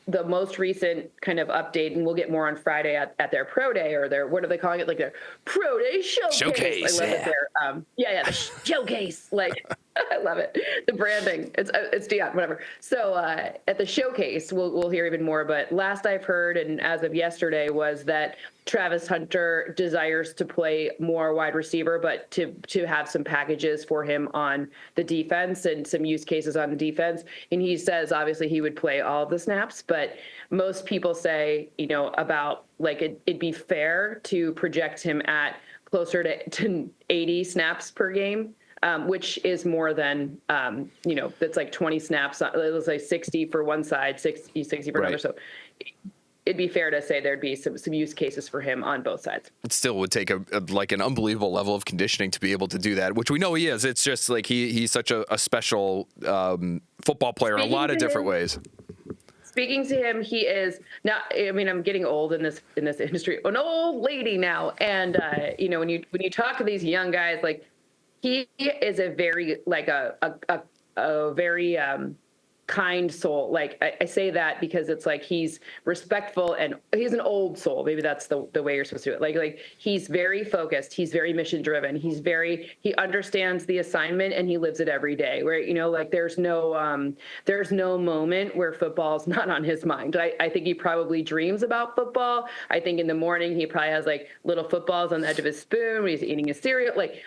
B: the most recent kind of update, and we'll get more on Friday at their pro day or their, what are they calling it? Like their pro day showcase. I love it. The showcase. Like, I love it. The branding. It's Dion, whatever. So at the showcase, we'll hear even more. But last I've heard, and as of yesterday, was that Travis Hunter desires to play more wide receiver, but to have some packages for him on the defense and some use cases on the defense. And he says, obviously, he would play all of the snaps. But most people say, about like it'd be fair to project him at closer to 80 snaps per game. Which is more than, that's like 20 snaps. It was like 60 for one side, 60 for another. So it'd be fair to say there'd be some use cases for him on both sides.
A: It still would take an unbelievable level of conditioning to be able to do that, which we know he is. It's just like he's such a special football player in a lot of different ways.
B: Speaking to him, he is now. I mean, I'm getting old in this industry. An old lady now, and when you talk to these young guys, like. He is a very like a very kind soul. Like I say that because it's like he's respectful and he's an old soul. Maybe that's the way you're supposed to do it. Like he's very focused. He's very mission driven. He understands the assignment and he lives it every day. Where like there's no moment where football's not on his mind. I think he probably dreams about football. I think in the morning he probably has like little footballs on the edge of his spoon when he's eating his cereal. Like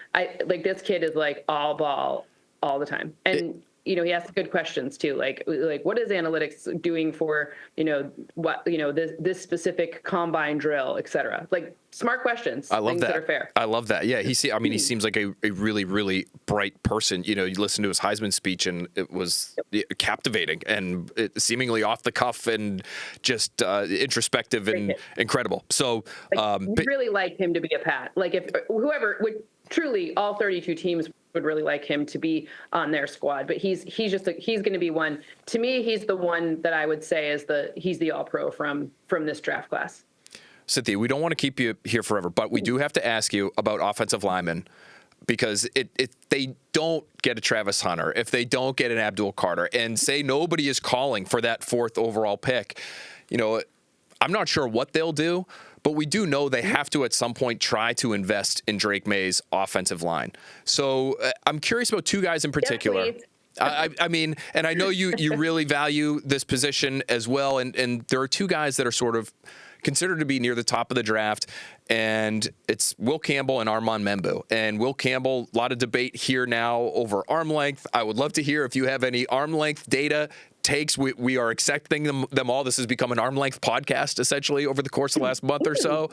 B: this kid is like all ball all the time. And he asks good questions too. Like what is analytics doing for, this specific combine drill, et cetera. Like smart questions.
A: I love
B: things that are fair.
A: I love that. Yeah. He seems like a really, really bright person. You listen to his Heisman speech and it was captivating and seemingly off the cuff and just introspective and incredible. So,
B: we'd really like him to be a Pat. Like if whoever would truly all 32 teams would really like him to be on their squad, but he's going to be one. To me, he's the one that I would say he's the all pro from this draft class.
A: Cynthia, we don't want to keep you here forever, but we do have to ask you about offensive linemen because if they don't get a Travis Hunter, if they don't get an Abdul Carter, and say nobody is calling for that 4th overall pick, I'm not sure what they'll do. But we do know they have to at some point try to invest in Drake Maye's offensive line. So I'm curious about 2 guys in particular.
B: Yes,
A: I mean, and I know you really value this position as well. And there are 2 guys that are sort of considered to be near the top of the draft. And it's Will Campbell and Armand Membou. And Will Campbell, a lot of debate here now over arm length. I would love to hear if you have any arm length data takes. We are accepting them all. This has become an arm length podcast essentially over the course of the last month or so.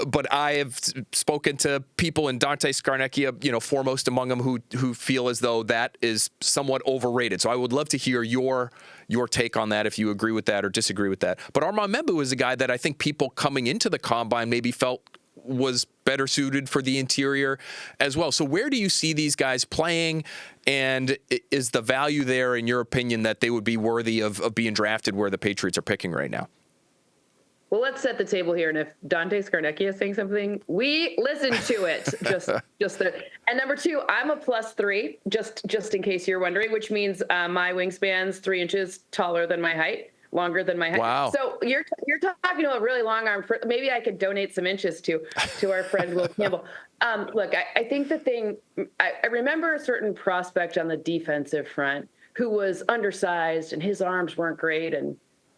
A: But I have spoken to people in Dante Scarnecchia, foremost among them, who feel as though that is somewhat overrated. So I would love to hear your take on that, if you agree with that or disagree with that. But Armand Membou is a guy that I think people coming into the combine maybe felt was better suited for the interior as well. So where do you see these guys playing? And is the value there, in your opinion, that they would be worthy of being drafted where the Patriots are picking right now?
B: Well, let's set the table here, and if Dante Scarnecchia is saying something, we listen to it. just the. And number two, I'm a +3, just in case you're wondering, which means my wingspan's 3 inches taller than my height, longer than my height.
A: Wow.
B: So you're talking to a really long arm. Maybe I could donate some inches to our friend Will Campbell. Look, I think the thing I remember a certain prospect on the defensive front who was undersized and his arms weren't great and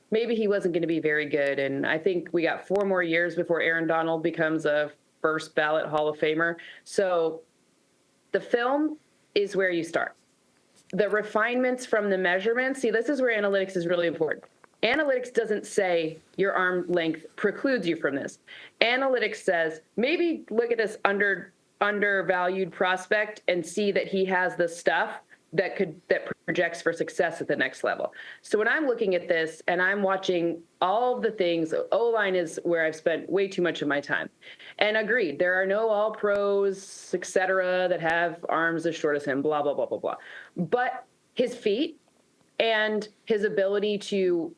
B: maybe he wasn't going to be very good. And I think we got 4 more years before Aaron Donald becomes a first ballot Hall of Famer. So the film is where you start. The refinements from the measurements. See, this is where analytics is really important. Analytics doesn't say your arm length precludes you from this. Analytics says, maybe look at this undervalued prospect and see that he has the stuff that projects for success at the next level. So when I'm looking at this and I'm watching all of the things, O-line is where I've spent way too much of my time. And agreed, there are no all pros, et cetera, that have arms as short as him, blah, blah, blah, blah, blah. But his feet and his ability to,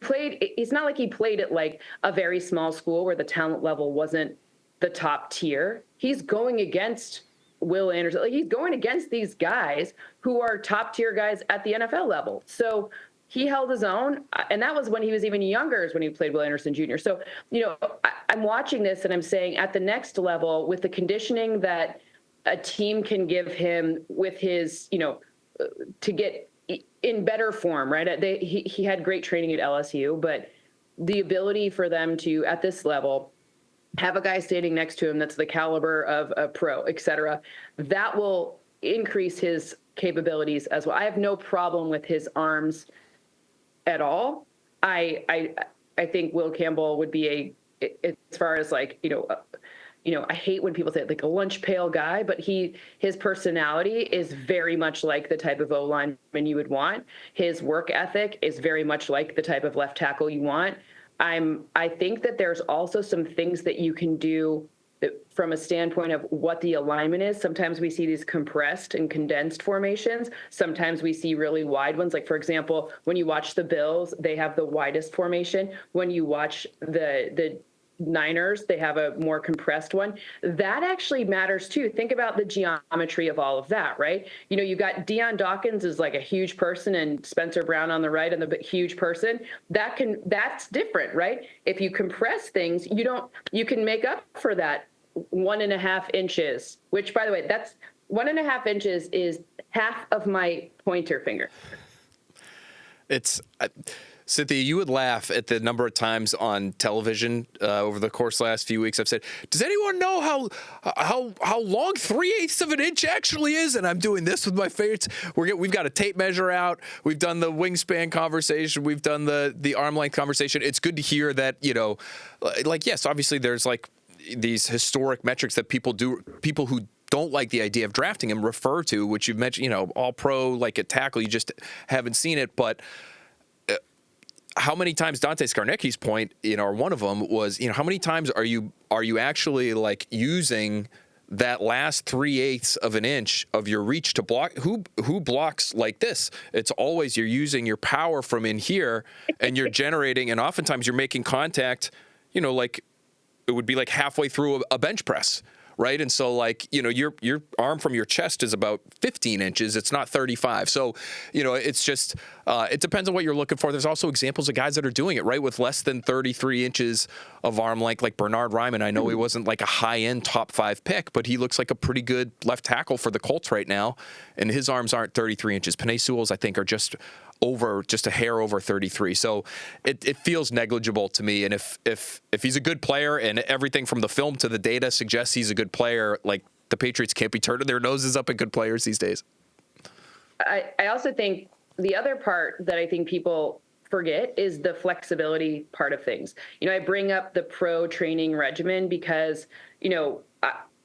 B: it's not like he played at like a very small school where the talent level wasn't the top tier. He's going against Will Anderson. Like, he's going against these guys who are top tier guys at the NFL level. So he held his own. And that was when he was even younger, is when he played Will Anderson Jr. So, I'm watching this and I'm saying at the next level, with the conditioning that a team can give him with his, to get in better form, right? He had great training at LSU, but the ability for them to, at this level, have a guy standing next to him that's the caliber of a pro, et cetera, that will increase his capabilities as well. I have no problem with his arms at all. I think Will Campbell would be as far as like, I hate when people say like a lunch pail guy, but his personality is very much like the type of O-lineman you would want. His work ethic is very much like the type of left tackle you want. I think that there's also some things that you can do from a standpoint of what the alignment is. Sometimes we see these compressed and condensed formations. Sometimes we see really wide ones. Like, for example, when you watch the Bills, they have the widest formation. When you watch the Niners, they have a more compressed one. That actually matters too. Think about the geometry of all of that, right? You got Deion Dawkins is like a huge person and Spencer Brown on the right and the huge person. That's different, right? If you compress things, you can make up for that 1.5 inches, which, by the way, that's 1.5 inches is half of my pointer finger.
A: Cynthia, you would laugh at the number of times on television over the course of the last few weeks I've said, does anyone know how long 3/8 of an inch actually is? And I'm doing this with my fingers. We've got a tape measure out. We've done the wingspan conversation. We've done the arm length conversation. It's good to hear that, yes, obviously there's like these historic metrics that people who don't like the idea of drafting him refer to, which you've mentioned, all pro, like at tackle, you just haven't seen it. But how many times, Dante Scarnecchia's point, or one of them was, how many times are you actually like using that last 3/8 of an inch of your reach to block? Who blocks like this? It's always you're using your power from in here and you're generating, and oftentimes you're making contact, like it would be like halfway through a bench press. Right. And so like, your arm from your chest is about 15 inches. It's not 35. So, it's just it depends on what you're looking for. There's also examples of guys that are doing it right with less than 33 inches of arm length, like Bernard Ryman. I know he wasn't like a high end top 5 pick, but he looks like a pretty good left tackle for the Colts right now. And his arms aren't 33 inches. Penei Sewell's, I think, are just a hair over 33. So it feels negligible to me. And if he's a good player and everything from the film to the data suggests he's a good player, like the Patriots can't be turning their noses up at good players these days.
B: I also think the other part that I think people forget is the flexibility part of things. I bring up the pro training regimen because,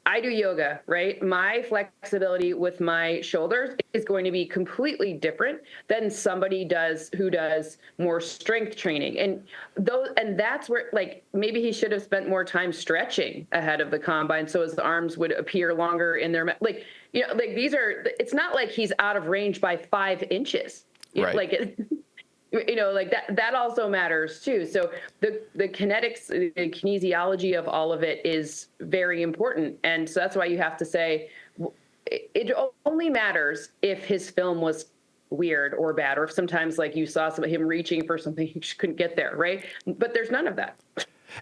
B: I do yoga, right? My flexibility with my shoulders is going to be completely different than somebody who does more strength training. And that's where, like, maybe he should have spent more time stretching ahead of the combine so his arms would appear longer in their, it's not like he's out of range by 5 inches.
A: Right.
B: like that also matters too. So the kinetics, the kinesiology of all of it is very important. And so that's why you have to say it only matters if his film was weird or bad, or if sometimes like you saw him reaching for something he just couldn't get there, right? But there's none of that.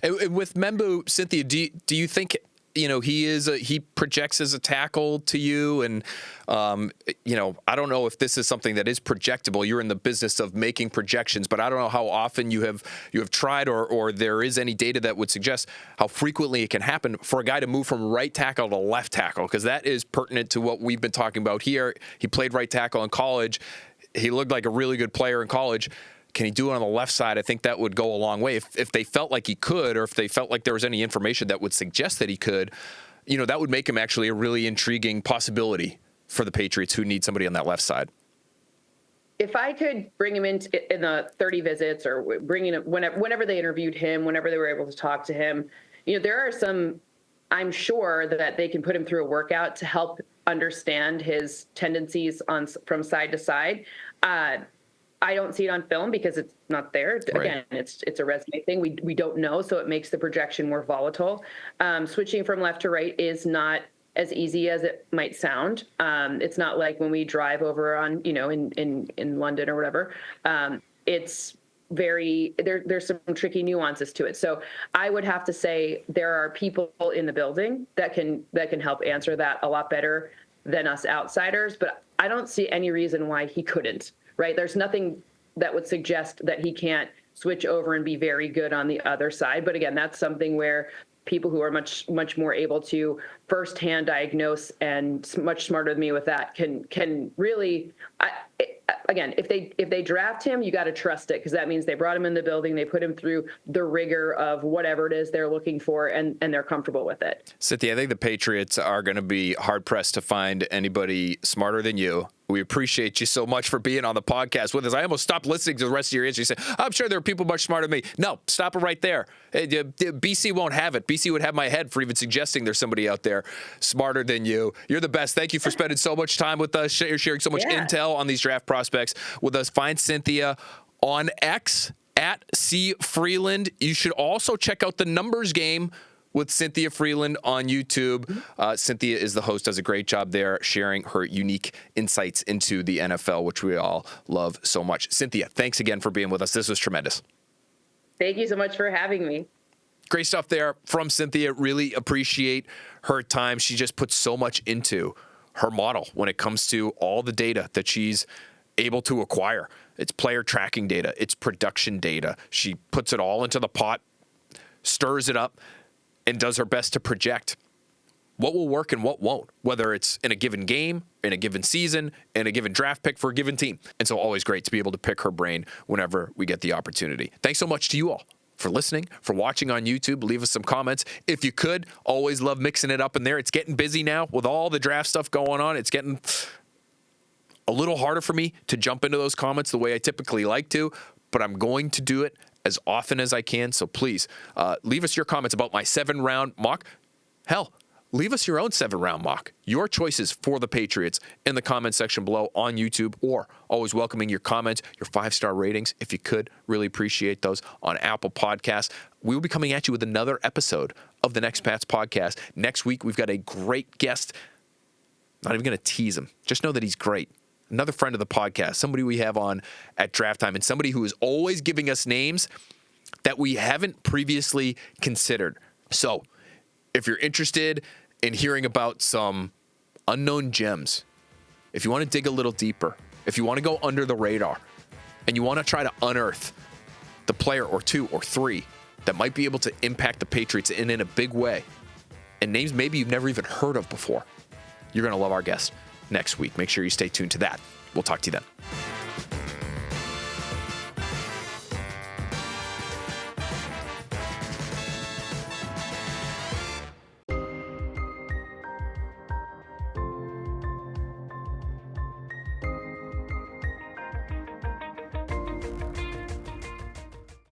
A: And with Membu, Cynthia, do you think he projects as a tackle to you? And I don't know if this is something that is projectable. You're in the business of making projections, but I don't know how often you have tried, or there is any data that would suggest how frequently it can happen for a guy to move from right tackle to left tackle, because that is pertinent to what we've been talking about here. He played right tackle in college. He looked like a really good player in college. Can he do it on the left side? I think that would go a long way. If they felt like he could, or if they felt like there was any information that would suggest that he could, that would make him actually a really intriguing possibility for the Patriots, who need somebody on that left side.
B: If I could bring him in the 30 visits, or bringing him whenever they interviewed him, whenever they were able to talk to him, there are some, I'm sure that they can put him through a workout to help understand his tendencies from side to side. I don't see it on film because it's not there. Right. Again, it's a resume thing. We don't know, so it makes the projection more volatile. Switching from left to right is not as easy as it might sound. It's not like when we drive over on, in London or whatever. It's very, there's some tricky nuances to it. So I would have to say there are people in the building that can help answer that a lot better than us outsiders, but I don't see any reason why he couldn't. Right? There's nothing that would suggest that he can't switch over and be very good on the other side. But again, that's something where people who are much more able to firsthand diagnose and much smarter than me with that can really. Again, if they draft him, you got to trust it, because that means they brought him in the building, they put him through the rigor of whatever it is they're looking for, and they're comfortable with it.
A: Cynthia, I think the Patriots are going to be hard pressed to find anybody smarter than you. We appreciate you so much for being on the podcast with us. I almost stopped listening to the rest of your answer. You said, I'm sure there are people much smarter than me. No, stop it right there. BC won't have it. BC would have my head for even suggesting there's somebody out there smarter than you. You're the best. Thank you for spending so much time with us, sharing so much intel on these draft prospects with us. Find Cynthia on X at C Frelund. You should also check out The Numbers Game with Cynthia Frelund on YouTube. Cynthia is the host, does a great job there sharing her unique insights into the NFL, which we all love so much. Cynthia, thanks again for being with us. This was tremendous.
B: Thank you so much for having me.
A: Great stuff there from Cynthia. Really appreciate her time. She just puts so much into her model when it comes to all the data that she's able to acquire. It's player tracking data. It's production data. She puts it all into the pot, stirs it up, and does her best to project what will work and what won't, whether it's in a given game, in a given season, in a given draft pick for a given team. And so always great to be able to pick her brain whenever we get the opportunity. Thanks so much to you all for listening, for watching on YouTube. Leave us some comments if you could. Always love mixing it up in there. It's getting busy now with all the draft stuff going on. It's getting a little harder for me to jump into those comments the way I typically like to, but I'm going to do it as often as I can. So please leave us your comments about my 7-round mock. Hell, leave us your own 7-round mock. Your choices for the Patriots in the comment section below on YouTube, or always welcoming your comments, your 5-star ratings, if you could. Really appreciate those on Apple Podcasts. We will be coming at you with another episode of the Next Pats podcast. Next week, we've got a great guest. Not even going to tease him. Just know that he's great. Another friend of the podcast, somebody we have on at draft time, and somebody who is always giving us names that we haven't previously considered. So if you're interested in hearing about some unknown gems, if you want to dig a little deeper, if you want to go under the radar, and you want to try to unearth the player or 2 or 3 that might be able to impact the Patriots in a big way, and names maybe you've never even heard of before, you're going to love our guest next week. Make sure you stay tuned to that. We'll talk to you then.